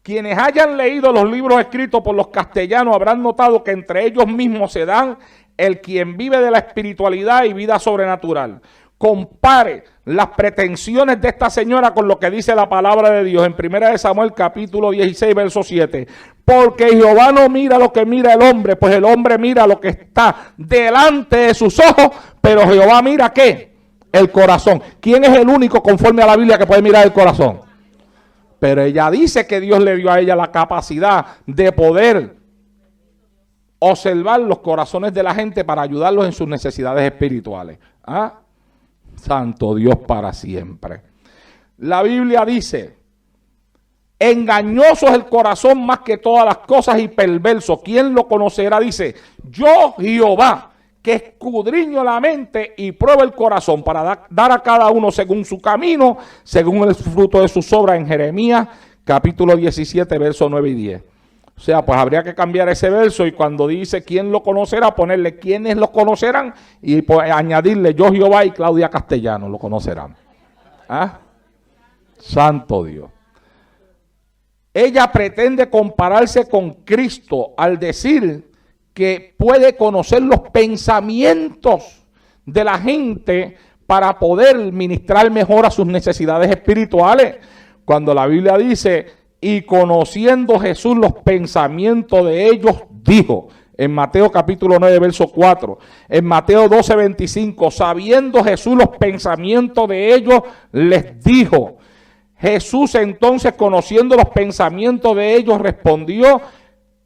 Quienes hayan leído los libros escritos por los castellanos habrán notado que entre ellos mismos se dan el quien vive de la espiritualidad y vida sobrenatural. Compare las pretensiones de esta señora con lo que dice la palabra de Dios en 1 Samuel capítulo 16 verso 7. Porque Jehová no mira lo que mira el hombre, pues el hombre mira lo que está delante de sus ojos, pero Jehová mira ¿qué? El corazón. ¿Quién es el único conforme a la Biblia que puede mirar el corazón? Pero ella dice que Dios le dio a ella la capacidad de poder observar los corazones de la gente para ayudarlos en sus necesidades espirituales. ¿Ah? Santo Dios para siempre. La Biblia dice: engañoso es el corazón más que todas las cosas y perverso. ¿Quién lo conocerá? Dice: yo Jehová, que escudriño la mente y pruebo el corazón para dar a cada uno según su camino, según el fruto de sus obras, en Jeremías capítulo 17 versos 9 y 10. O sea, pues habría que cambiar ese verso y cuando dice quién lo conocerá, ponerle quiénes lo conocerán y pues añadirle yo Jehová y Claudia Castellano lo conocerán. ¿Ah? Santo Dios. Ella pretende compararse con Cristo al decir que puede conocer los pensamientos de la gente para poder ministrar mejor a sus necesidades espirituales. Cuando la Biblia dice: y conociendo Jesús los pensamientos de ellos, dijo, en Mateo capítulo 9, verso 4, en Mateo 12, 25, sabiendo Jesús los pensamientos de ellos, les dijo. Jesús entonces, conociendo los pensamientos de ellos, respondió: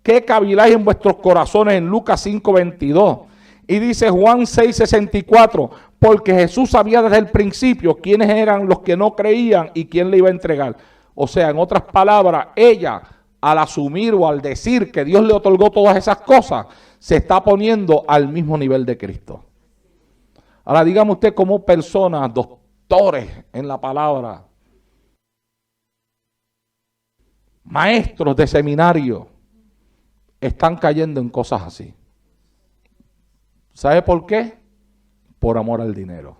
¿qué caviláis en vuestros corazones? En Lucas 5, 22. Y dice Juan 6, 64, porque Jesús sabía desde el principio quiénes eran los que no creían y quién le iba a entregar. O sea, en otras palabras, ella, al asumir o al decir que Dios le otorgó todas esas cosas, se está poniendo al mismo nivel de Cristo. Ahora dígame usted cómo personas, doctores en la palabra, maestros de seminario, están cayendo en cosas así. ¿Sabe por qué? Por amor al dinero.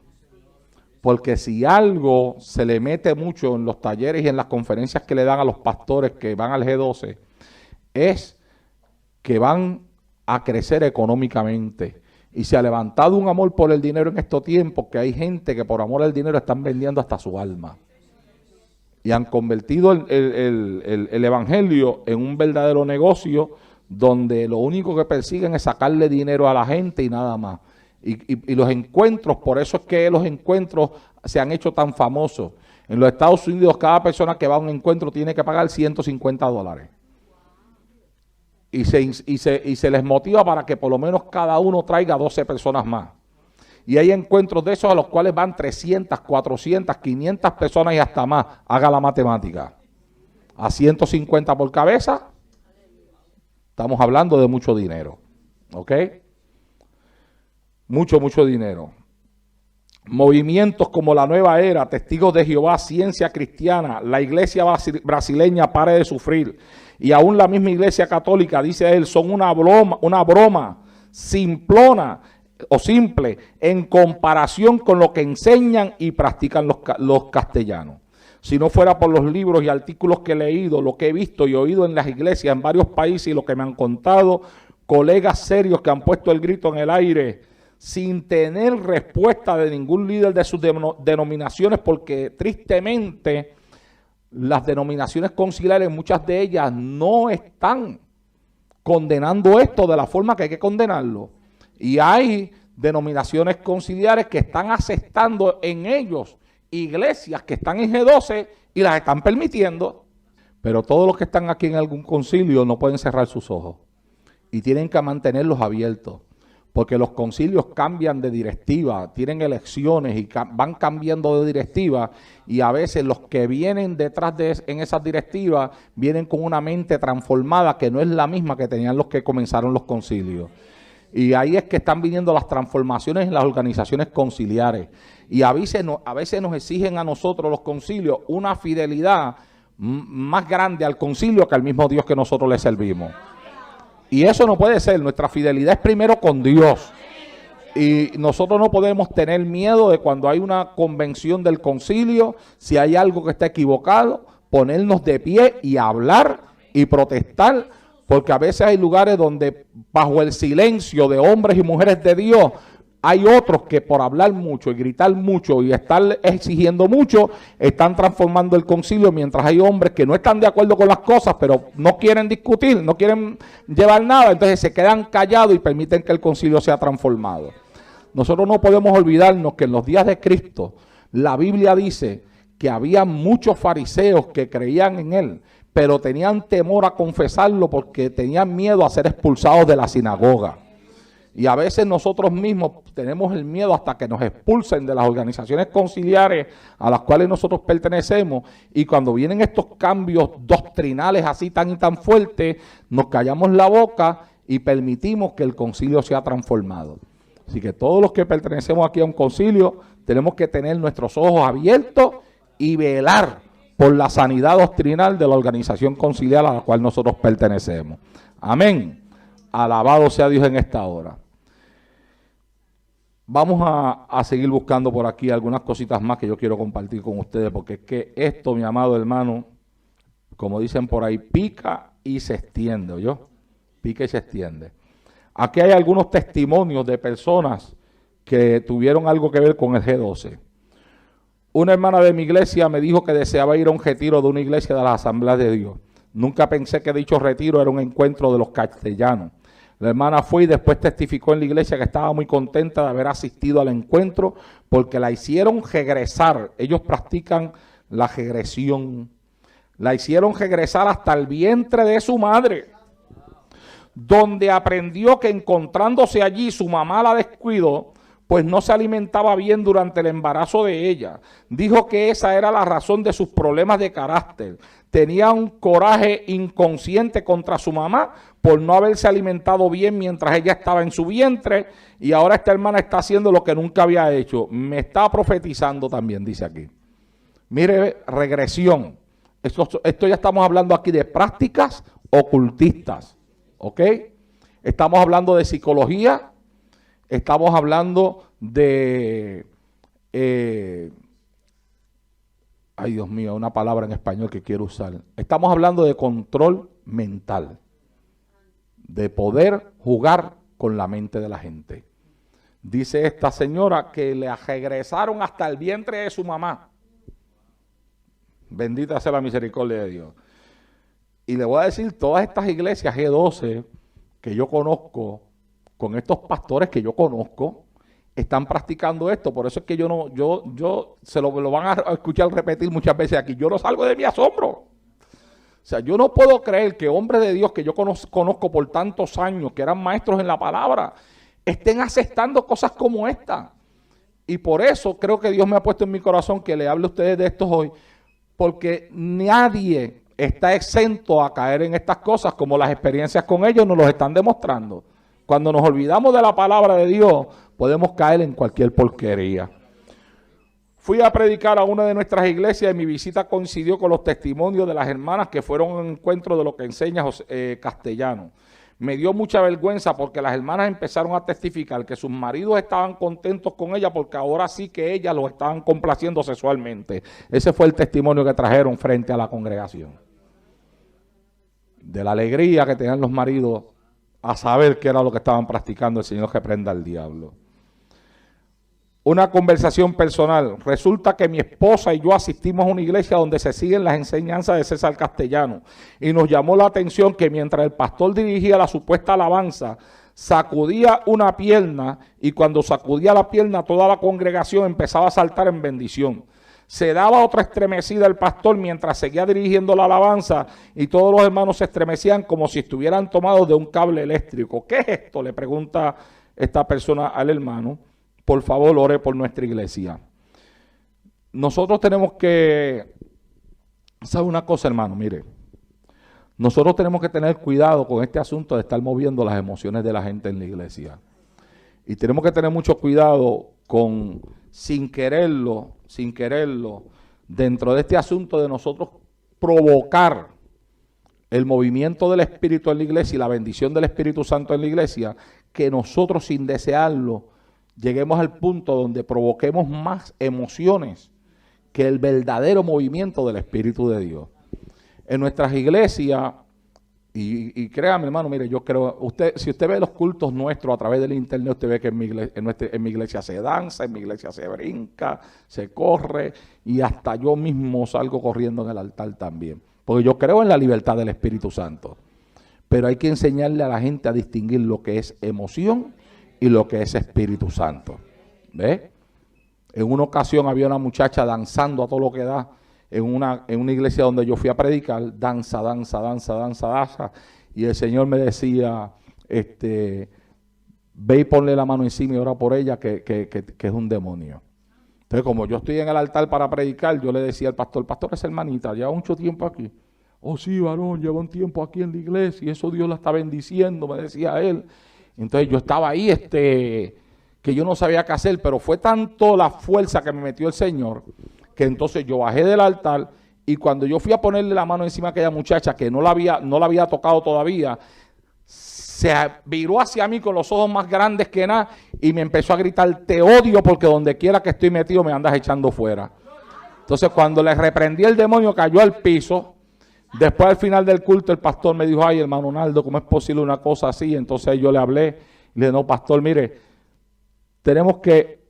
Porque si algo se le mete mucho en los talleres y en las conferencias que le dan a los pastores que van al G12, es que van a crecer económicamente. Y se ha levantado un amor por el dinero en estos tiempos, que hay gente que por amor al dinero están vendiendo hasta su alma. Y han convertido el evangelio en un verdadero negocio donde lo único que persiguen es sacarle dinero a la gente y nada más. Y los encuentros, por eso es que los encuentros se han hecho tan famosos. En los Estados Unidos, cada persona que va a un encuentro tiene que pagar $150. Y se les motiva para que por lo menos cada uno traiga 12 personas más. Y hay encuentros de esos a los cuales van 300, 400, 500 personas y hasta más. Haga la matemática. A 150 por cabeza, estamos hablando de mucho dinero. ¿Ok? Mucho dinero. Movimientos como la Nueva Era, Testigos de Jehová, Ciencia Cristiana, la iglesia brasileña Pare de Sufrir, y aún la misma iglesia católica, dice él, son una broma simplona o simple en comparación con lo que enseñan y practican los castellanos. Si no fuera por los libros y artículos que he leído, lo que he visto y oído en las iglesias en varios países y lo que me han contado colegas serios que han puesto el grito en el aire sin tener respuesta de ningún líder de sus denominaciones, porque tristemente las denominaciones conciliares, muchas de ellas no están condenando esto de la forma que hay que condenarlo. Y hay denominaciones conciliares que están aceptando en ellos iglesias que están en G12 y las están permitiendo. Pero todos los que están aquí en algún concilio no pueden cerrar sus ojos y tienen que mantenerlos abiertos. Porque los concilios cambian de directiva, tienen elecciones y van cambiando de directiva, y a veces los que vienen detrás en esas directivas vienen con una mente transformada que no es la misma que tenían los que comenzaron los concilios. Y ahí es que están viniendo las transformaciones en las organizaciones conciliares. Y a veces nos exigen a nosotros los concilios una fidelidad más grande al concilio que al mismo Dios que nosotros le servimos. Y eso no puede ser. Nuestra fidelidad es primero con Dios. Y nosotros no podemos tener miedo de cuando hay una convención del concilio, si hay algo que está equivocado, ponernos de pie y hablar y protestar, porque a veces hay lugares donde bajo el silencio de hombres y mujeres de Dios, hay otros que por hablar mucho y gritar mucho y estar exigiendo mucho, están transformando el concilio, mientras hay hombres que no están de acuerdo con las cosas, pero no quieren discutir, no quieren llevar nada, entonces se quedan callados y permiten que el concilio sea transformado. Nosotros no podemos olvidarnos que en los días de Cristo, la Biblia dice que había muchos fariseos que creían en él, pero tenían temor a confesarlo porque tenían miedo a ser expulsados de la sinagoga. Y a veces nosotros mismos tenemos el miedo hasta que nos expulsen de las organizaciones conciliares a las cuales nosotros pertenecemos, y cuando vienen estos cambios doctrinales así tan y tan fuertes, nos callamos la boca y permitimos que el concilio sea transformado. Así que todos los que pertenecemos aquí a un concilio tenemos que tener nuestros ojos abiertos y velar por la sanidad doctrinal de la organización conciliar a la cual nosotros pertenecemos. Amén. Alabado sea Dios en esta hora. Vamos a seguir buscando por aquí algunas cositas más que yo quiero compartir con ustedes, porque es que esto, mi amado hermano, como dicen por ahí, pica y se extiende, ¿oyó? Pica y se extiende. Aquí hay algunos testimonios de personas que tuvieron algo que ver con el G12. Una hermana de mi iglesia me dijo que deseaba ir a un retiro de una iglesia de la Asamblea de Dios. Nunca pensé que dicho retiro era un encuentro de los castellanos. La hermana fue y después testificó en la iglesia que estaba muy contenta de haber asistido al encuentro porque la hicieron regresar. Ellos practican la regresión. La hicieron regresar hasta el vientre de su madre, donde aprendió que encontrándose allí su mamá la descuidó pues no se alimentaba bien durante el embarazo de ella. Dijo que esa era la razón de sus problemas de carácter. Tenía un coraje inconsciente contra su mamá por no haberse alimentado bien mientras ella estaba en su vientre, y ahora esta hermana está haciendo lo que nunca había hecho. Me está profetizando también, dice aquí. Mire, regresión. Esto ya estamos hablando aquí de prácticas ocultistas, ¿ok? Estamos hablando de psicología, estamos hablando de... ay, Dios mío, una palabra en español que quiero usar. Estamos hablando de control mental, de poder jugar con la mente de la gente. Dice esta señora que le regresaron hasta el vientre de su mamá. Bendita sea la misericordia de Dios. Y le voy a decir, todas estas iglesias G12 que yo conozco, con estos pastores que yo conozco, están practicando esto. Por eso es que yo se lo van a escuchar repetir muchas veces aquí. Yo no salgo de mi asombro. O sea, yo no puedo creer que hombres de Dios que yo conozco por tantos años, que eran maestros en la palabra, estén aceptando cosas como esta. Y por eso creo que Dios me ha puesto en mi corazón que le hable a ustedes de esto hoy, porque nadie está exento a caer en estas cosas, como las experiencias con ellos nos lo están demostrando. Cuando nos olvidamos de la palabra de Dios, podemos caer en cualquier porquería. Fui a predicar a una de nuestras iglesias y mi visita coincidió con los testimonios de las hermanas que fueron a un encuentro de lo que enseña Castellano. Me dio mucha vergüenza porque las hermanas empezaron a testificar que sus maridos estaban contentos con ella porque ahora sí que ellas los estaban complaciendo sexualmente. Ese fue el testimonio que trajeron frente a la congregación. De la alegría que tenían los maridos a saber qué era lo que estaban practicando. El Señor reprenda al diablo. Una conversación personal. Resulta que mi esposa y yo asistimos a una iglesia donde se siguen las enseñanzas de César Castellano. Y nos llamó la atención que mientras el pastor dirigía la supuesta alabanza, sacudía una pierna, y cuando sacudía la pierna toda la congregación empezaba a saltar en bendición. Se daba otra estremecida el pastor mientras seguía dirigiendo la alabanza y todos los hermanos se estremecían como si estuvieran tomados de un cable eléctrico. ¿Qué es esto?, le pregunta esta persona al hermano. Por favor, ore por nuestra iglesia. Nosotros tenemos que... ¿Sabe una cosa, hermano? Mire, nosotros tenemos que tener cuidado con este asunto de estar moviendo las emociones de la gente en la iglesia. Y tenemos que tener mucho cuidado con, sin quererlo, dentro de este asunto de nosotros provocar el movimiento del Espíritu en la iglesia y la bendición del Espíritu Santo en la iglesia, que nosotros sin desearlo lleguemos al punto donde provoquemos más emociones que el verdadero movimiento del Espíritu de Dios. En nuestras iglesias, y créame, hermano, mire, yo creo, si usted ve los cultos nuestros a través del internet, usted ve que en mi iglesia se danza, en mi iglesia se brinca, se corre, y hasta yo mismo salgo corriendo en el altar también. Porque yo creo en la libertad del Espíritu Santo. Pero hay que enseñarle a la gente a distinguir lo que es emoción y lo que es Espíritu Santo. ¿Ve? En una ocasión había una muchacha danzando a todo lo que da en una iglesia donde yo fui a predicar, danza. Y el Señor me decía, ve y ponle la mano encima y ora por ella, que es un demonio. Entonces, como yo estoy en el altar para predicar, yo le decía al pastor, esa hermanita, lleva mucho tiempo aquí. Oh, sí, varón, lleva un tiempo aquí en la iglesia y eso Dios la está bendiciendo, me decía él. Entonces yo estaba ahí, que yo no sabía qué hacer, pero fue tanto la fuerza que me metió el Señor, que entonces yo bajé del altar, y cuando yo fui a ponerle la mano encima a aquella muchacha que no la había tocado todavía, se viró hacia mí con los ojos más grandes que nada y me empezó a gritar, te odio porque donde quiera que estoy metido me andas echando fuera. Entonces cuando le reprendí, el demonio cayó al piso. Después, al final del culto, el pastor me dijo, ay, hermano Naldo, ¿cómo es posible una cosa así? Entonces yo le hablé y le dije, no, pastor, mire, tenemos que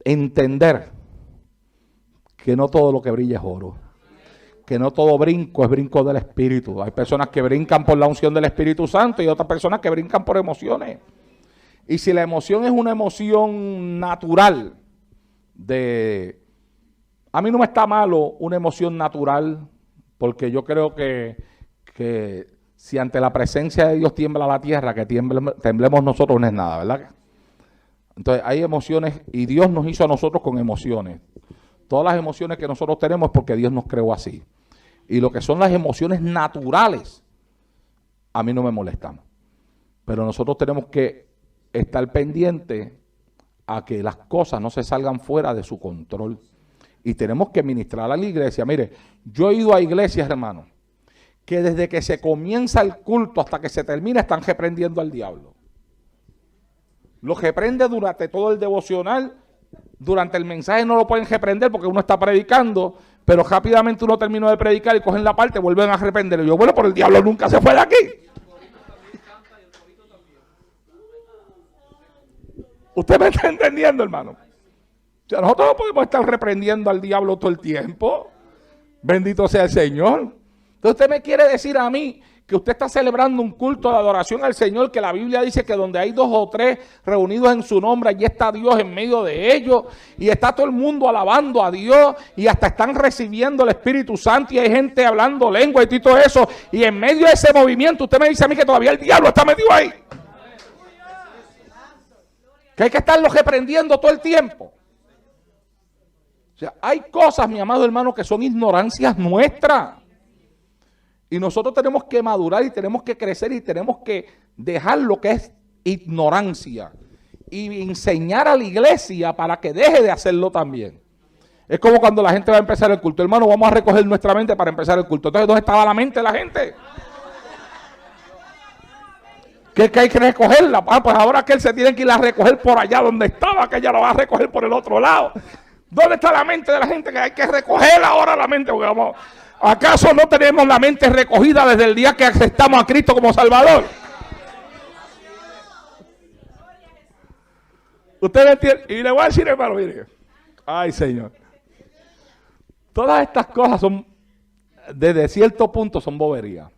entender que no todo lo que brilla es oro. Que no todo brinco es brinco del Espíritu. Hay personas que brincan por la unción del Espíritu Santo y otras personas que brincan por emociones. Y si la emoción es una emoción natural, a mí no me está malo una emoción natural, porque yo creo que si ante la presencia de Dios tiembla la tierra, que temblemos nosotros no es nada, ¿verdad? Entonces hay emociones y Dios nos hizo a nosotros con emociones. Todas las emociones que nosotros tenemos es porque Dios nos creó así. Y lo que son las emociones naturales, a mí no me molestan. Pero nosotros tenemos que estar pendientes a que las cosas no se salgan fuera de su control. Y tenemos que ministrar a la iglesia. Mire, yo he ido a iglesias, hermano, que desde que se comienza el culto hasta que se termina están reprendiendo al diablo. Lo reprende durante todo el devocional. Durante el mensaje no lo pueden reprender porque uno está predicando, pero rápidamente uno terminó de predicar y cogen la parte y vuelven a reprender. Y yo, bueno, pero el diablo nunca se fue de aquí. ¿Usted me está entendiendo, hermano? O sea, nosotros no podemos estar reprendiendo al diablo todo el tiempo. Bendito sea el Señor. Entonces usted me quiere decir a mí que usted está celebrando un culto de adoración al Señor, que la Biblia dice que donde hay 2 o 3 reunidos en su nombre, allí está Dios en medio de ellos, y está todo el mundo alabando a Dios, y hasta están recibiendo el Espíritu Santo, y hay gente hablando lengua y todo eso, y en medio de ese movimiento usted me dice a mí que todavía el diablo está metido ahí. Que hay que estarlo reprendiendo todo el tiempo. O sea, hay cosas, mi amado hermano, que son ignorancias nuestras. Y nosotros tenemos que madurar y tenemos que crecer y tenemos que dejar lo que es ignorancia y enseñar a la iglesia para que deje de hacerlo también. Es como cuando la gente va a empezar el culto. Hermano, vamos a recoger nuestra mente para empezar el culto. Entonces, ¿dónde estaba la mente de la gente? ¿Qué hay que recogerla? Ah, pues ahora que él se tiene que ir a recoger por allá donde estaba, que ella lo va a recoger por el otro lado. ¿Dónde está la mente de la gente? Que hay que recoger ahora la mente. Porque vamos, ¿acaso no tenemos la mente recogida desde el día que aceptamos a Cristo como Salvador? Usted me entiende. Y le voy a decir, hermano, mire. Ay, Señor. Todas estas cosas son, desde cierto punto, son boberías.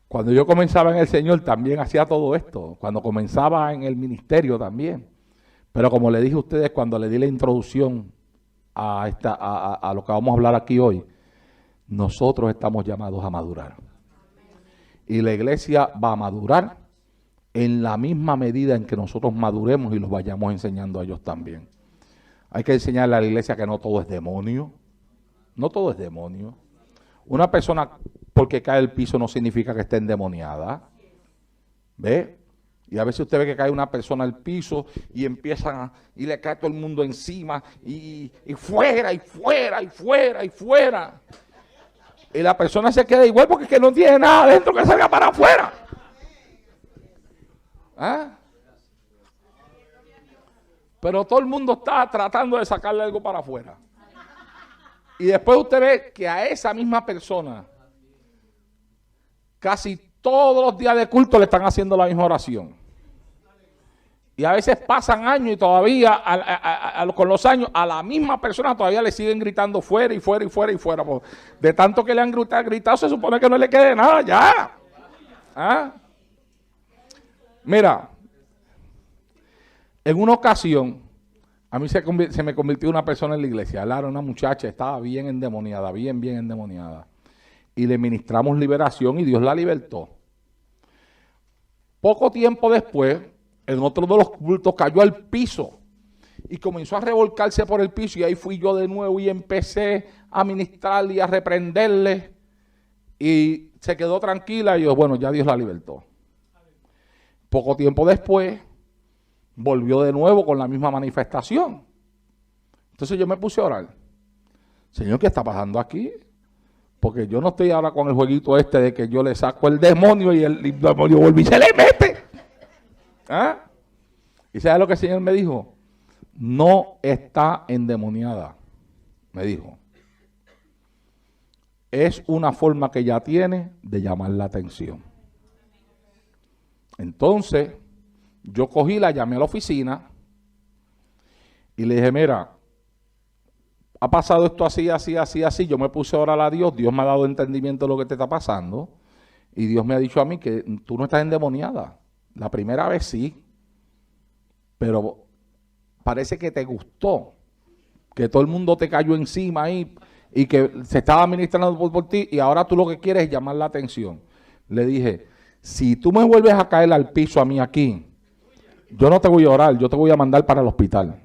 Cuando yo comenzaba en el Señor también hacía todo esto. Cuando comenzaba en el ministerio también. Pero como le dije a ustedes cuando le di la introducción a lo que vamos a hablar aquí hoy, nosotros estamos llamados a madurar. Y la iglesia va a madurar en la misma medida en que nosotros maduremos y los vayamos enseñando a ellos también. Hay que enseñarle a la iglesia que no todo es demonio. No todo es demonio. Una persona porque cae al piso no significa que esté endemoniada. ¿Ve? Y a veces usted ve que cae una persona al piso y empiezan y le cae todo el mundo encima y fuera y fuera y fuera y fuera. Y la persona se queda igual porque es que no tiene nada adentro que salga para afuera. ¿Ah? Pero todo el mundo está tratando de sacarle algo para afuera. Y después usted ve que a esa misma persona casi todos los días de culto le están haciendo la misma oración. Y a veces pasan años y todavía con los años a la misma persona todavía le siguen gritando fuera y fuera y fuera y fuera. Pues, de tanto que le han gritado se supone que no le quede nada ya. ¿Ah? Mira, en una ocasión a mí se me convirtió una persona en la iglesia. Lara, una muchacha, estaba bien endemoniada, bien endemoniada. Y le ministramos liberación y Dios la libertó. Poco tiempo después, en otro de los cultos cayó al piso y comenzó a revolcarse por el piso y ahí fui yo de nuevo y empecé a ministrarle y a reprenderle y se quedó tranquila y yo, bueno, ya Dios la libertó. Poco tiempo después volvió de nuevo con la misma manifestación. Entonces yo me puse a orar. Señor, ¿qué está pasando aquí? Porque yo no estoy ahora con el jueguito este de que yo le saco el demonio y el demonio vuelve y se le mete. ¿Ah? ¿Y sabe lo que el Señor me dijo? No está endemoniada, me dijo. Es una forma que ella tiene de llamar la atención. Entonces, yo cogí, la llamé a la oficina y le dije, mira, ha pasado esto así, así, así, así. Yo me puse a orar a Dios, Dios me ha dado entendimiento de lo que te está pasando y Dios me ha dicho a mí que tú no estás endemoniada. La primera vez sí, pero parece que te gustó, que todo el mundo te cayó encima ahí y que se estaba ministrando por ti y ahora tú lo que quieres es llamar la atención. Le dije, si tú me vuelves a caer al piso a mí aquí, yo no te voy a orar, yo te voy a mandar para el hospital.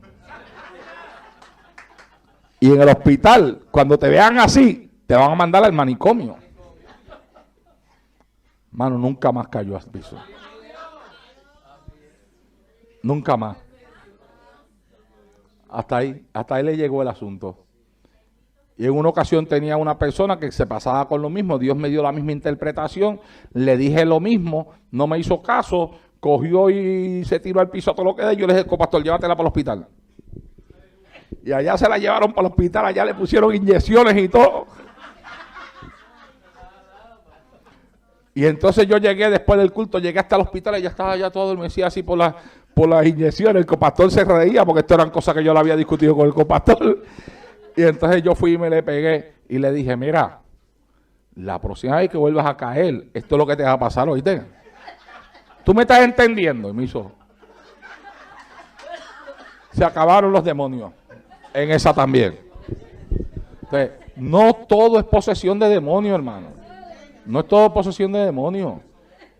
Y en el hospital, cuando te vean así, te van a mandar al manicomio. Mano, nunca más cayó al piso. Nunca más. Hasta ahí le llegó el asunto. Y en una ocasión tenía una persona que se pasaba con lo mismo, Dios me dio la misma interpretación, le dije lo mismo, no me hizo caso, cogió y se tiró al piso a todo lo que de. Yo le dije, pastor, llévatela para el hospital. Y allá se la llevaron para el hospital, allá le pusieron inyecciones y todo. Y entonces yo llegué después del culto, llegué hasta el hospital y ya estaba ya todo adormecida así por las inyecciones. El copastor se reía porque esto eran cosas que yo le había discutido con el copastor. Y entonces yo fui y me le pegué y le dije, mira, la próxima vez que vuelvas a caer, esto es lo que te va a pasar, ¿oíste? ¿Tú me estás entendiendo? Y me hizo. Se acabaron los demonios en esa también. Entonces, no todo es posesión de demonios, hermano. No es todo posesión de demonios.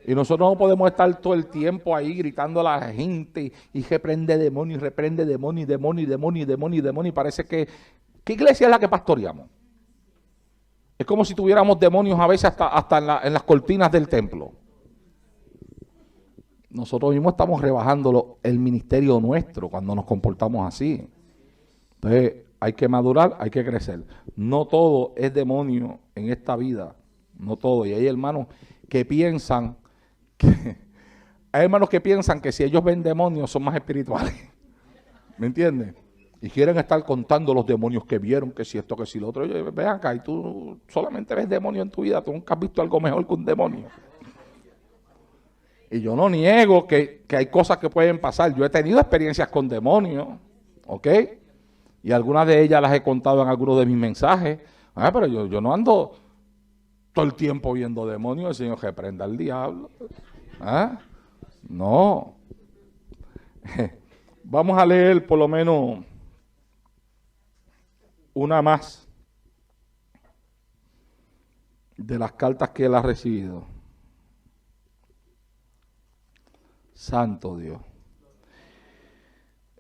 Y nosotros no podemos estar todo el tiempo ahí gritando a la gente y reprende demonios, reprende demonios, demonios, demonios, demonios, demonios. Y parece que, ¿qué iglesia es la que pastoreamos? Es como si tuviéramos demonios a veces hasta en las cortinas del templo. Nosotros mismos estamos rebajando el ministerio nuestro cuando nos comportamos así. Entonces hay que madurar, hay que crecer. No todo es demonio en esta vida. No todo. Y hay hermanos que piensan que si ellos ven demonios son más espirituales. ¿Me entiendes? Y quieren estar contando los demonios que vieron, que si esto, que si lo otro. Oye, ven acá y tú solamente ves demonios en tu vida. Tú nunca has visto algo mejor que un demonio. Y yo no niego que hay cosas que pueden pasar. Yo he tenido experiencias con demonios, ¿ok? Y algunas de ellas las he contado en algunos de mis mensajes. Pero yo no ando todo el tiempo viendo demonios. El Señor reprenda al diablo. No. Vamos a leer por lo menos una más de las cartas que él ha recibido. Santo Dios.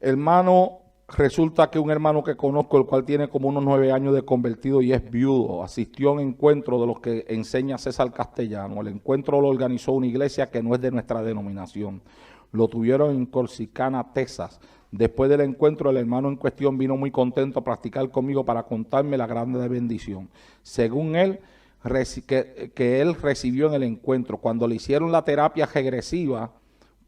Hermano, resulta que un hermano que conozco, el cual tiene como unos 9 años de convertido y es viudo, asistió a un encuentro de los que enseña César Castellano. El encuentro lo organizó una iglesia que no es de nuestra denominación. Lo tuvieron en Corsicana, Texas. Después del encuentro, el hermano en cuestión vino muy contento a practicar conmigo para contarme la grande bendición. Según él, que él recibió en el encuentro, cuando le hicieron la terapia regresiva,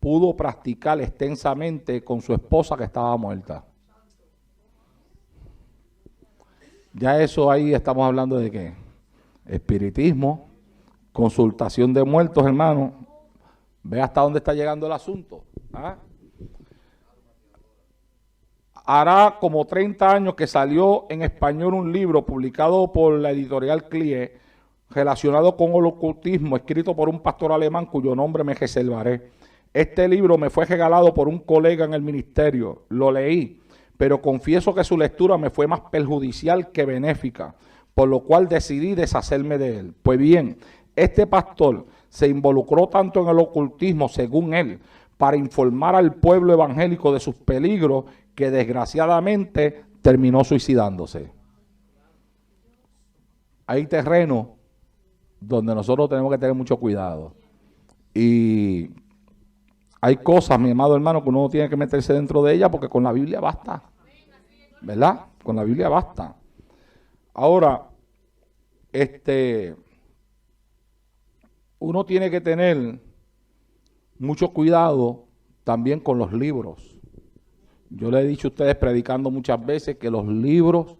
pudo practicar extensamente con su esposa que estaba muerta. Ya eso ahí estamos hablando de qué? Espiritismo, consultación de muertos, hermano. Ve hasta dónde está llegando el asunto. Hará como 30 años que salió en español un libro publicado por la editorial CLIE relacionado con el ocultismo, escrito por un pastor alemán cuyo nombre me reservaré. Este libro me fue regalado por un colega en el ministerio. Lo leí, pero confieso que su lectura me fue más perjudicial que benéfica, por lo cual decidí deshacerme de él. Pues bien, este pastor se involucró tanto en el ocultismo, según él, para informar al pueblo evangélico de sus peligros, que desgraciadamente terminó suicidándose. Hay terreno donde nosotros tenemos que tener mucho cuidado. Y hay cosas, mi amado hermano, que uno no tiene que meterse dentro de ellas porque con la Biblia basta. ¿Verdad? Con la Biblia basta. Ahora, uno tiene que tener mucho cuidado también con los libros. Yo le he dicho a ustedes predicando muchas veces que los libros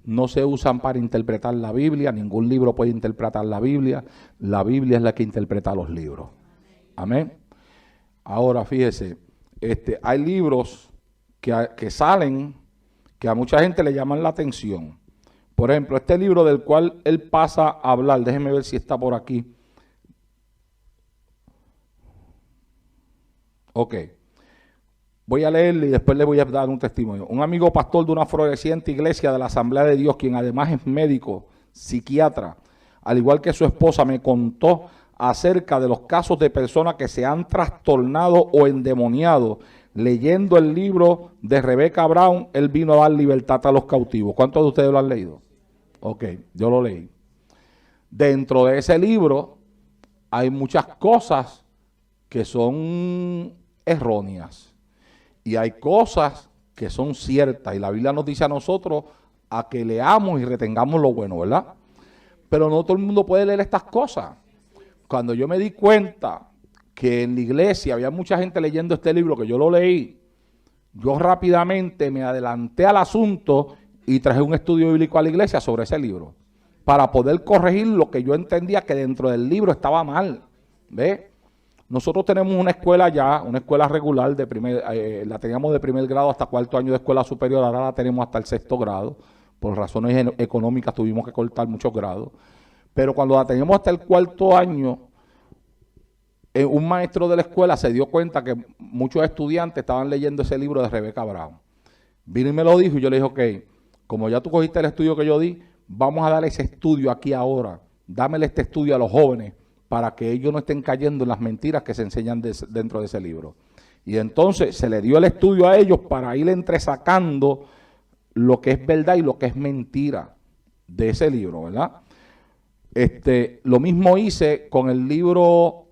no se usan para interpretar la Biblia. Ningún libro puede interpretar la Biblia. La Biblia es la que interpreta los libros. Amén. Ahora, fíjese, hay libros que salen que a mucha gente le llaman la atención. Por ejemplo, este libro del cual él pasa a hablar, déjeme ver si está por aquí. Ok. Voy a leerle y después le voy a dar un testimonio. Un amigo pastor de una floreciente iglesia de la Asamblea de Dios, quien además es médico, psiquiatra, al igual que su esposa, me contó acerca de los casos de personas que se han trastornado o endemoniado. Leyendo el libro de Rebecca Brown, él vino a dar libertad a los cautivos. ¿Cuántos de ustedes lo han leído? Ok, yo lo leí. Dentro de ese libro hay muchas cosas que son erróneas y hay cosas que son ciertas, y la Biblia nos dice a nosotros a que leamos y retengamos lo bueno, ¿verdad? Pero no todo el mundo puede leer estas cosas. Cuando yo me di cuenta que en la iglesia había mucha gente leyendo este libro, que yo lo leí, yo rápidamente me adelanté al asunto y traje un estudio bíblico a la iglesia sobre ese libro, para poder corregir lo que yo entendía que dentro del libro estaba mal. ¿Ve? Nosotros tenemos una escuela ya, una escuela regular, la teníamos de primer grado hasta cuarto año de escuela superior, ahora la tenemos hasta el sexto grado. Por razones económicas tuvimos que cortar muchos grados. Pero cuando la teníamos hasta el cuarto año, un maestro de la escuela se dio cuenta que muchos estudiantes estaban leyendo ese libro de Rebecca Brown. Vino y me lo dijo y yo le dije, ok, como ya tú cogiste el estudio que yo di, vamos a dar ese estudio aquí ahora. Dámele este estudio a los jóvenes para que ellos no estén cayendo en las mentiras que se enseñan dentro de ese libro. Y entonces se le dio el estudio a ellos para ir entresacando lo que es verdad y lo que es mentira de ese libro, ¿verdad? Lo mismo hice con el libro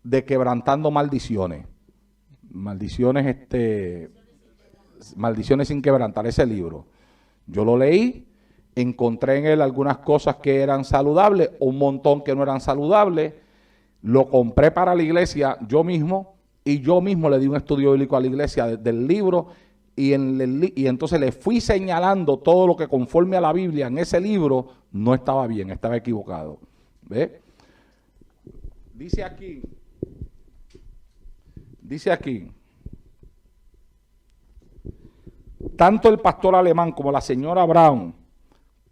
de Quebrantando Maldiciones. Maldiciones sin quebrantar, ese libro. Yo lo leí, encontré en él algunas cosas que eran saludables, un montón que no eran saludables. Lo compré para la iglesia yo mismo, y yo mismo le di un estudio bíblico a la iglesia del libro, y entonces le fui señalando todo lo que conforme a la Biblia en ese libro no estaba bien, estaba equivocado. ¿Ve? Dice aquí, tanto el pastor Alemán como la señora Brown,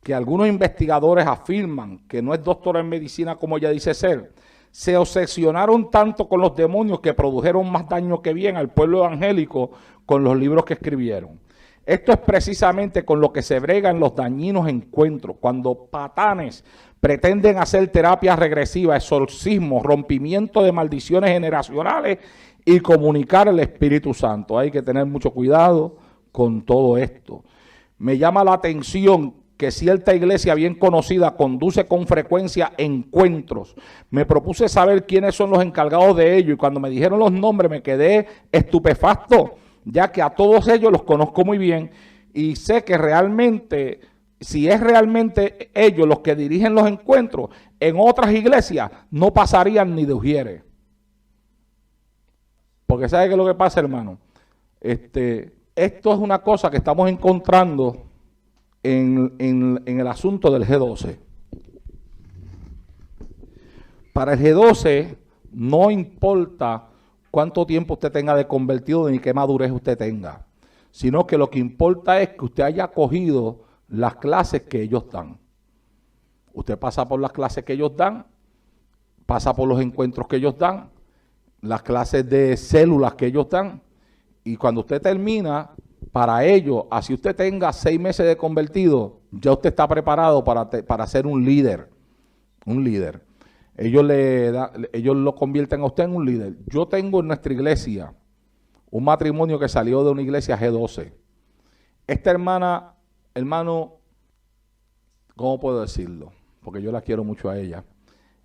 que algunos investigadores afirman que no es doctora en medicina como ella dice ser, se obsesionaron tanto con los demonios que produjeron más daño que bien al pueblo evangélico con los libros que escribieron. Esto es precisamente con lo que se bregan los dañinos encuentros, cuando patanes pretenden hacer terapias regresivas, exorcismos, rompimiento de maldiciones generacionales y comunicar el Espíritu Santo. Hay que tener mucho cuidado con todo esto. Me llama la atención que cierta iglesia bien conocida conduce con frecuencia encuentros. Me propuse saber quiénes son los encargados de ello y cuando me dijeron los nombres me quedé estupefacto, ya que a todos ellos los conozco muy bien y sé que realmente, si es realmente ellos los que dirigen los encuentros, en otras iglesias no pasarían ni de ujieres. Porque ¿sabe qué es lo que pasa, hermano? Esto es una cosa que estamos encontrando en el asunto del G12. Para el G12 no importa cuánto tiempo usted tenga de convertido ni qué madurez usted tenga, sino que lo que importa es que usted haya cogido las clases que ellos dan. Usted pasa por las clases que ellos dan, pasa por los encuentros que ellos dan, las clases de células que ellos dan, y cuando usted termina, para ello, así usted tenga 6 meses de convertido, ya usted está preparado para ser un líder. Un líder. Ellos lo convierten a usted en un líder. Yo tengo en nuestra iglesia un matrimonio que salió de una iglesia G12. Esta hermano, ¿cómo puedo decirlo? Porque yo la quiero mucho a ella.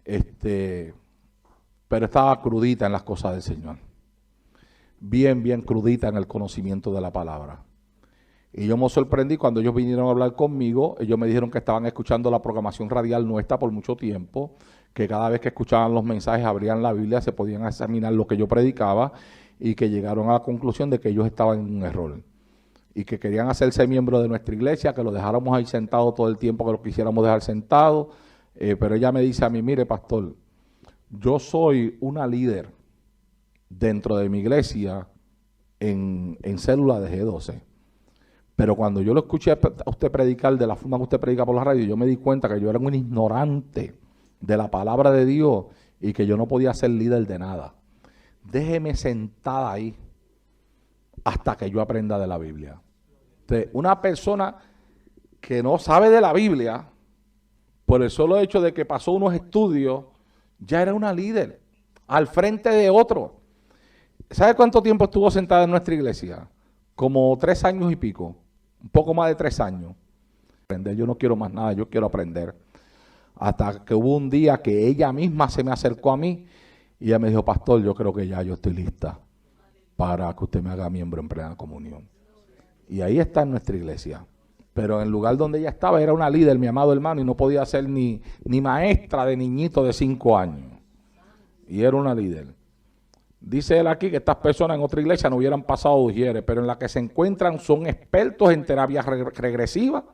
Pero estaba crudita en las cosas del Señor. Bien crudita en el conocimiento de la palabra. Y yo me sorprendí cuando ellos vinieron a hablar conmigo. Ellos me dijeron que estaban escuchando la programación radial nuestra por mucho tiempo, que cada vez que escuchaban los mensajes abrían la Biblia, se podían examinar lo que yo predicaba y que llegaron a la conclusión de que ellos estaban en un error y que querían hacerse miembros de nuestra iglesia, que lo dejáramos ahí sentado todo el tiempo que lo quisiéramos dejar sentado. Pero ella me dice a mí, mire pastor, yo soy una líder dentro de mi iglesia en célula de G12. Pero cuando yo lo escuché a usted predicar de la forma que usted predica por la radio, yo me di cuenta que yo era un ignorante de la palabra de Dios y que yo no podía ser líder de nada. Déjeme sentada ahí hasta que yo aprenda de la Biblia. Entonces, una persona que no sabe de la Biblia, por el solo hecho de que pasó unos estudios, Ya era una líder, al frente de otro. ¿Sabe cuánto tiempo estuvo sentada en nuestra iglesia? Como 3 años y pico, un poco más de 3 años. Aprender, yo no quiero más nada, yo quiero aprender. Hasta que hubo un día que ella misma se me acercó a mí y ella me dijo, pastor, yo creo que ya yo estoy lista para que usted me haga miembro en plena comunión. Y ahí está en nuestra iglesia. Pero en el lugar donde ella estaba era una líder, mi amado hermano, y no podía ser ni maestra de niñito de 5 años. Y era una líder. Dice él aquí que estas personas en otra iglesia no hubieran pasado ujieres, pero en la que se encuentran son expertos en terapia regresiva,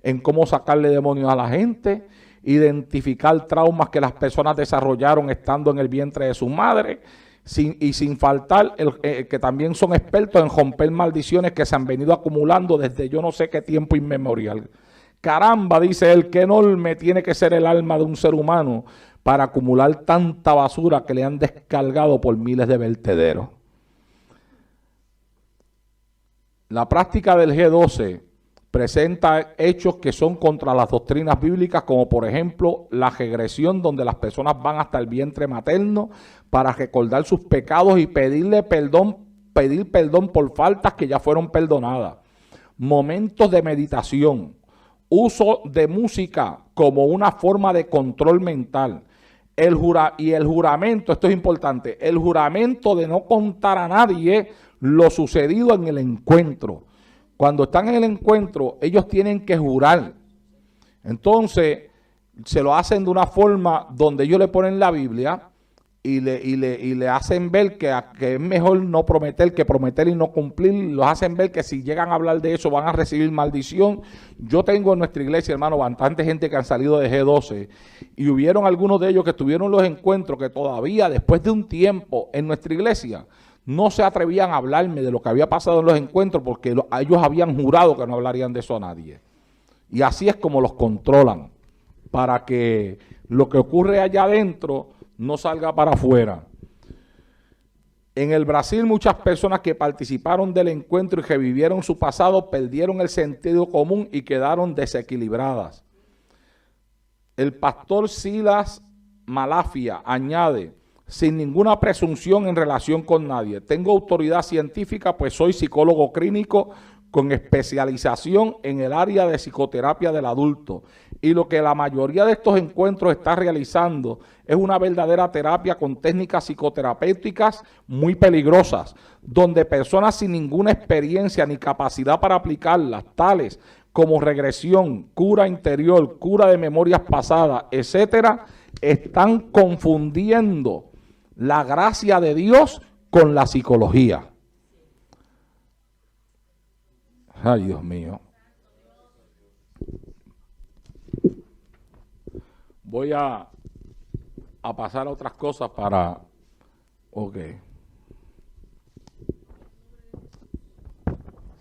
en cómo sacarle demonios a la gente, identificar traumas que las personas desarrollaron estando en el vientre de su madre, sin faltar que también son expertos en romper maldiciones que se han venido acumulando desde yo no sé qué tiempo inmemorial. Caramba, dice él, qué enorme tiene que ser el alma de un ser humano para acumular tanta basura que le han descargado por miles de vertederos. La práctica del G12 presenta hechos que son contra las doctrinas bíblicas, como por ejemplo la regresión, donde las personas van hasta el vientre materno para recordar sus pecados y pedir perdón por faltas que ya fueron perdonadas. Momentos de meditación, uso de música como una forma de control mental. El juramento, esto es importante, el juramento de no contar a nadie lo sucedido en el encuentro. Cuando están en el encuentro, ellos tienen que jurar. Entonces, se lo hacen de una forma donde ellos le ponen la Biblia y le hacen ver que es mejor no prometer que prometer y no cumplir. Los hacen ver que si llegan a hablar de eso van a recibir maldición. Yo tengo en nuestra iglesia, hermano, bastante gente que han salido de G12 y hubieron algunos de ellos que tuvieron los encuentros que todavía después de un tiempo en nuestra iglesia no se atrevían a hablarme de lo que había pasado en los encuentros porque ellos habían jurado que no hablarían de eso a nadie. Y así es como los controlan, para que lo que ocurre allá adentro no salga para afuera. En el Brasil, muchas personas que participaron del encuentro y revivieron su pasado perdieron el sentido común y quedaron desequilibradas. El pastor Silas Malafia añade, sin ninguna presunción en relación con nadie, tengo autoridad científica pues soy psicólogo clínico con especialización en el área de psicoterapia del adulto. Y lo que la mayoría de estos encuentros está realizando es una verdadera terapia con técnicas psicoterapéuticas muy peligrosas, donde personas sin ninguna experiencia ni capacidad para aplicarlas, tales como regresión, cura interior, cura de memorias pasadas, etcétera, están confundiendo la gracia de Dios con la psicología. Ay, Dios mío. Voy a pasar a otras cosas para... Ok.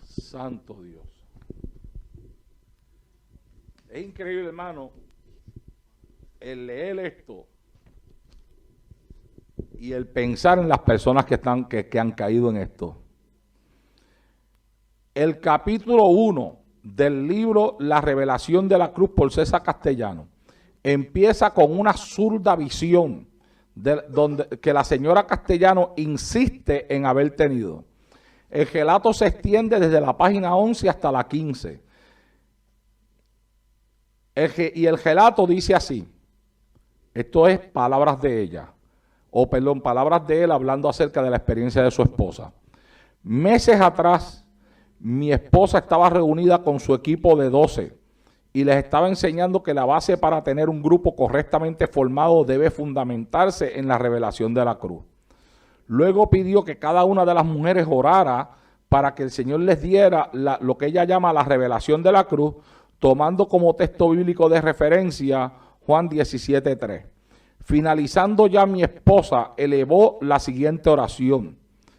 Santo Dios. Es increíble, hermano, el leer esto y el pensar en las personas que han caído en esto. El capítulo 1 del libro La Revelación de la Cruz por César Castellano empieza con una zurda visión que la señora Castellano insiste en haber tenido. El relato se extiende desde la página 11 hasta la 15. Y el relato dice así, esto es palabras de ella, palabras de él hablando acerca de la experiencia de su esposa. Meses atrás, mi esposa estaba reunida con su equipo de 12 y les estaba enseñando que la base para tener un grupo correctamente formado debe fundamentarse en la revelación de la cruz. Luego pidió que cada una de las mujeres orara para que el Señor les diera lo que ella llama la revelación de la cruz, tomando como texto bíblico de referencia Juan 17:3. Finalizando ya, mi esposa elevó la siguiente oración: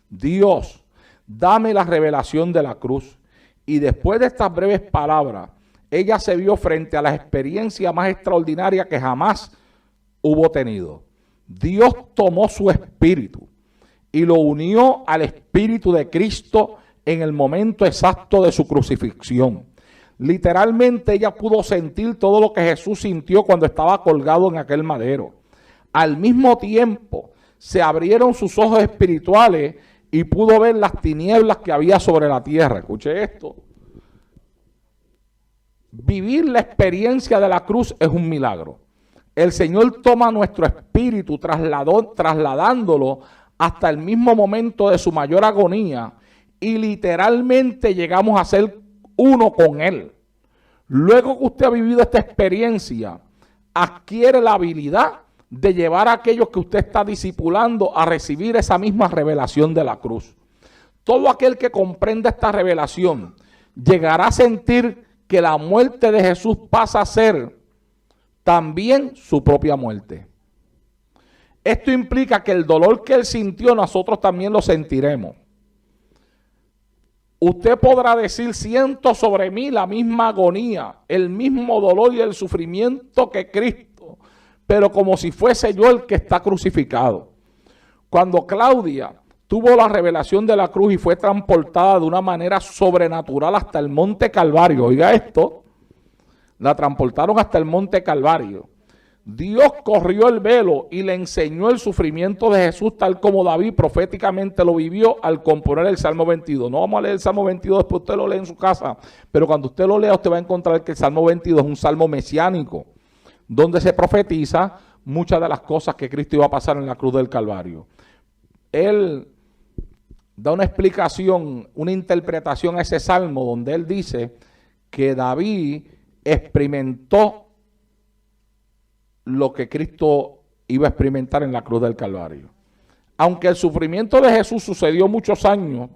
Dios, dame la revelación de la cruz. Y después de estas breves palabras, ella se vio frente a la experiencia más extraordinaria que jamás hubo tenido. Dios tomó su espíritu y lo unió al espíritu de Cristo en el momento exacto de su crucifixión. Literalmente ella pudo sentir todo lo que Jesús sintió cuando estaba colgado en aquel madero. al mismo tiempo se abrieron sus ojos espirituales y pudo ver las tinieblas que había sobre la tierra. Escuche esto. Vivir la experiencia de la cruz es un milagro. El Señor toma nuestro espíritu trasladándolo hasta el mismo momento de su mayor agonía y literalmente llegamos a ser uno con Él. Luego que usted ha vivido esta experiencia, adquiere la habilidad de llevar a aquellos que usted está discipulando a recibir esa misma revelación de la cruz. Todo aquel que comprenda esta revelación llegará a sentir que la muerte de Jesús pasa a ser también su propia muerte. Esto implica que el dolor que Él sintió, nosotros también lo sentiremos. Usted podrá decir: siento sobre mí la misma agonía, el mismo dolor y el sufrimiento que Cristo, pero como si fuese yo el que está crucificado. Cuando Claudia tuvo la revelación de la cruz y fue transportada de una manera sobrenatural hasta el monte Calvario, oiga esto, la transportaron hasta el monte Calvario. Dios corrió el velo y le enseñó el sufrimiento de Jesús tal como David proféticamente lo vivió al componer el Salmo 22. No vamos a leer el Salmo 22, después usted lo lee en su casa, pero cuando usted lo lea usted va a encontrar que el Salmo 22 es un salmo mesiánico, donde se profetiza muchas de las cosas que Cristo iba a pasar en la cruz del Calvario. Él da una explicación, una interpretación a ese salmo donde él dice que David experimentó lo que Cristo iba a experimentar en la cruz del Calvario. Aunque el sufrimiento de Jesús sucedió muchos años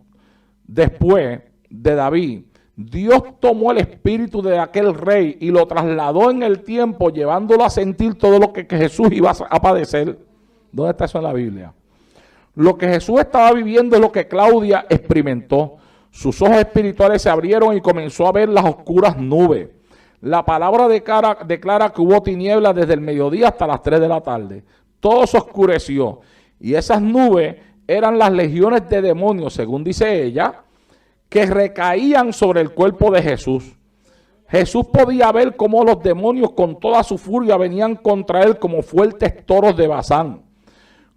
después de David, Dios tomó el espíritu de aquel rey y lo trasladó en el tiempo, llevándolo a sentir todo lo que Jesús iba a padecer. ¿Dónde está eso en la Biblia? Lo que Jesús estaba viviendo es lo que Claudia experimentó. Sus ojos espirituales se abrieron y comenzó a ver las oscuras nubes. La palabra declara que hubo tinieblas desde el mediodía hasta las 3 de la tarde. Todo se oscureció. Y esas nubes eran las legiones de demonios, según dice ella, que recaían sobre el cuerpo de Jesús. Jesús podía ver cómo los demonios con toda su furia venían contra él como fuertes toros de Basán.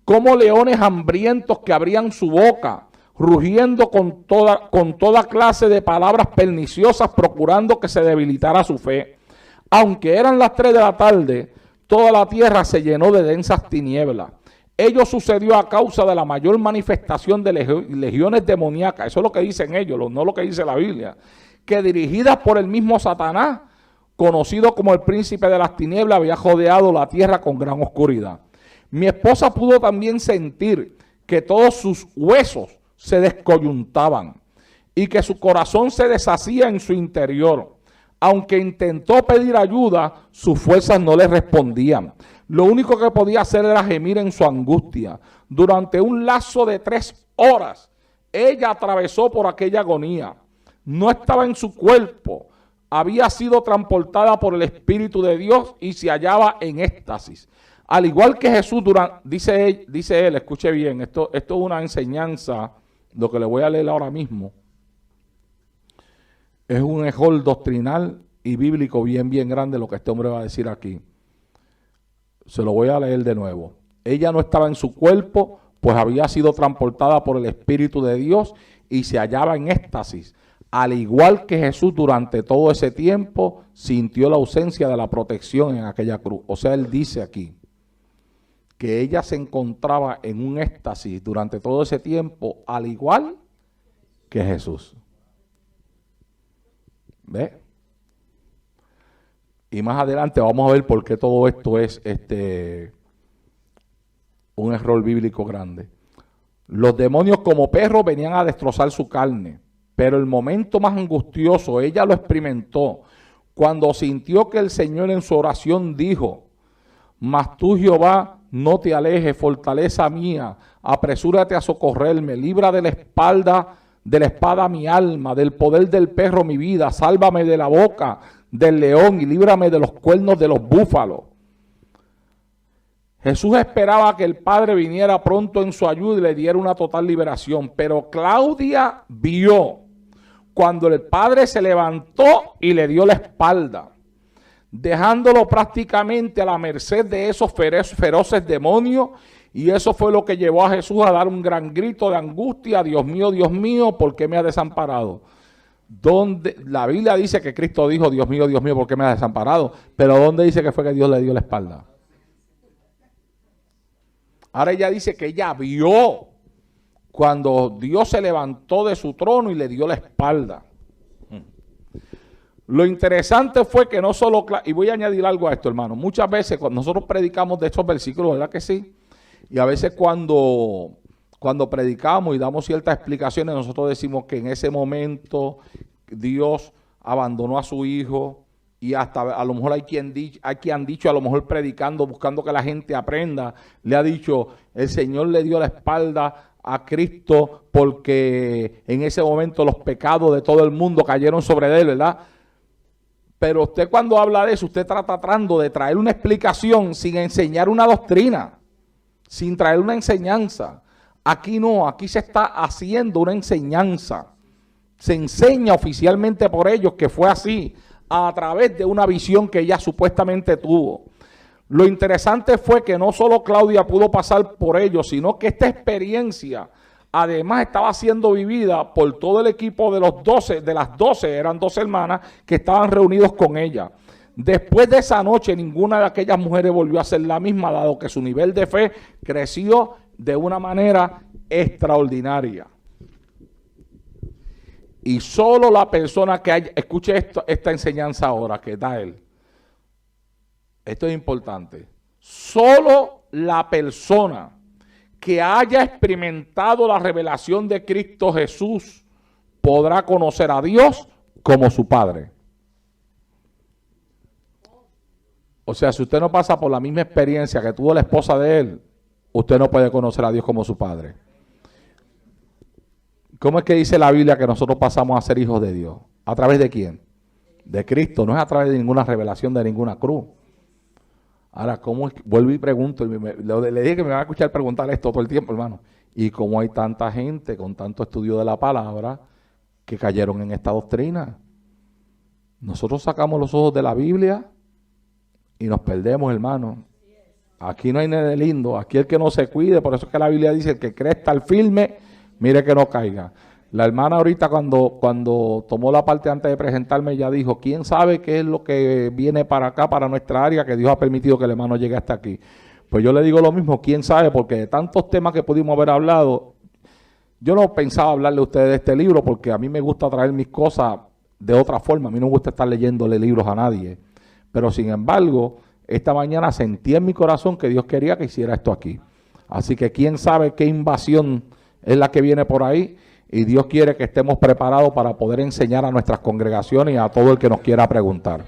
Como leones hambrientos que abrían su boca, rugiendo con toda clase de palabras perniciosas, procurando que se debilitara su fe. Aunque eran las 3 de la tarde, toda la tierra se llenó de densas tinieblas. Ello sucedió a causa de la mayor manifestación de legiones demoníacas, eso es lo que dicen ellos, no lo que dice la Biblia, que dirigidas por el mismo Satanás, conocido como el príncipe de las tinieblas, había rodeado la tierra con gran oscuridad. Mi esposa pudo también sentir que todos sus huesos se descoyuntaban y que su corazón se deshacía en su interior. Aunque intentó pedir ayuda, sus fuerzas no le respondían. Lo único que podía hacer era gemir en su angustia. Durante un lapso de 3 horas, ella atravesó por aquella agonía. No estaba en su cuerpo, había sido transportada por el Espíritu de Dios y se hallaba en éxtasis. Al igual que Jesús, dice él, escuche bien, esto es una enseñanza, lo que le voy a leer ahora mismo. Es un error doctrinal y bíblico bien grande lo que este hombre va a decir aquí. Se lo voy a leer de nuevo. Ella no estaba en su cuerpo, pues había sido transportada por el Espíritu de Dios y se hallaba en éxtasis. Al igual que Jesús, durante todo ese tiempo sintió la ausencia de la protección en aquella cruz. O sea, él dice aquí que ella se encontraba en un éxtasis durante todo ese tiempo, al igual que Jesús. ¿Ve? Y más adelante vamos a ver por qué todo esto es un error bíblico grande. Los demonios como perros venían a destrozar su carne, pero el momento más angustioso ella lo experimentó cuando sintió que el Señor en su oración dijo: mas tú, Jehová, no te alejes, fortaleza mía, apresúrate a socorrerme, libra de la espada mi alma, del poder del perro mi vida, sálvame de la boca del león y líbrame de los cuernos de los búfalos. Jesús esperaba que el Padre viniera pronto en su ayuda y le diera una total liberación, pero Claudia vio cuando el Padre se levantó y le dio la espalda. dejándolo prácticamente a la merced de esos feroces demonios, y eso fue lo que llevó a Jesús a dar un gran grito de angustia: Dios mío, ¿por qué me has desamparado? Donde la Biblia dice que Cristo dijo: Dios mío, ¿por qué me has desamparado? Pero ¿dónde dice que fue que Dios le dio la espalda? Ahora ella dice que ella vio cuando Dios se levantó de su trono y le dio la espalda. Lo interesante fue que no solo, y voy a añadir algo a esto, hermano, muchas veces cuando nosotros predicamos de estos versículos, ¿verdad que sí? Y a veces cuando predicamos y damos ciertas explicaciones, nosotros decimos que en ese momento Dios abandonó a su hijo, y hasta a lo mejor hay quien han dicho, a lo mejor predicando, buscando que la gente aprenda, le ha dicho: el Señor le dio la espalda a Cristo porque en ese momento los pecados de todo el mundo cayeron sobre él, ¿verdad? Pero usted, cuando habla de eso, usted está tratando de traer una explicación sin enseñar una doctrina, sin traer una enseñanza. Aquí no, aquí se está haciendo una enseñanza. Se enseña oficialmente por ellos que fue así, a través de una visión que ella supuestamente tuvo. Lo interesante fue que no solo Claudia pudo pasar por ello, sino que esta experiencia además estaba siendo vivida por todo el equipo de los 12, de las 12, eran 12 hermanas que estaban reunidos con ella. Después de esa noche, ninguna de aquellas mujeres volvió a ser la misma, dado que su nivel de fe creció de una manera extraordinaria. Y solo la persona que haya, escuche esta enseñanza ahora que da él. Esto es importante. Solo la persona que haya experimentado la revelación de Cristo Jesús podrá conocer a Dios como su Padre. O sea, si usted no pasa por la misma experiencia que tuvo la esposa de él, usted no puede conocer a Dios como su Padre. ¿Cómo es que dice la Biblia que nosotros pasamos a ser hijos de Dios? ¿A través de quién? De Cristo, no es a través de ninguna revelación de ninguna cruz. Ahora, ¿cómo es? Vuelvo y pregunto, le dije que me van a escuchar preguntar esto todo el tiempo, hermano. Y cómo hay tanta gente con tanto estudio de la palabra que cayeron en esta doctrina. Nosotros sacamos los ojos de la Biblia y nos perdemos, hermano. Aquí no hay nada de lindo, aquí el que no se cuide, por eso es que la Biblia dice: el que cree estar firme, mire que no caiga. La hermana ahorita cuando tomó la parte antes de presentarme, ella dijo: ¿quién sabe qué es lo que viene para acá, para nuestra área, que Dios ha permitido que el hermano llegue hasta aquí? Pues yo le digo lo mismo: ¿quién sabe? Porque de tantos temas que pudimos haber hablado, yo no pensaba hablarle a ustedes de este libro, porque a mí me gusta traer mis cosas de otra forma. A mí no me gusta estar leyéndole libros a nadie. Pero sin embargo, esta mañana sentí en mi corazón que Dios quería que hiciera esto aquí. Así que quién sabe qué invasión es la que viene por ahí, y Dios quiere que estemos preparados para poder enseñar a nuestras congregaciones y a todo el que nos quiera preguntar.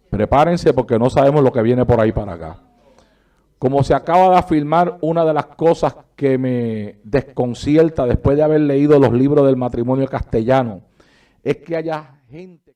Prepárense, porque no sabemos lo que viene por ahí para acá. Como se acaba de afirmar, una de las cosas que me desconcierta después de haber leído los libros del matrimonio castellano es que haya gente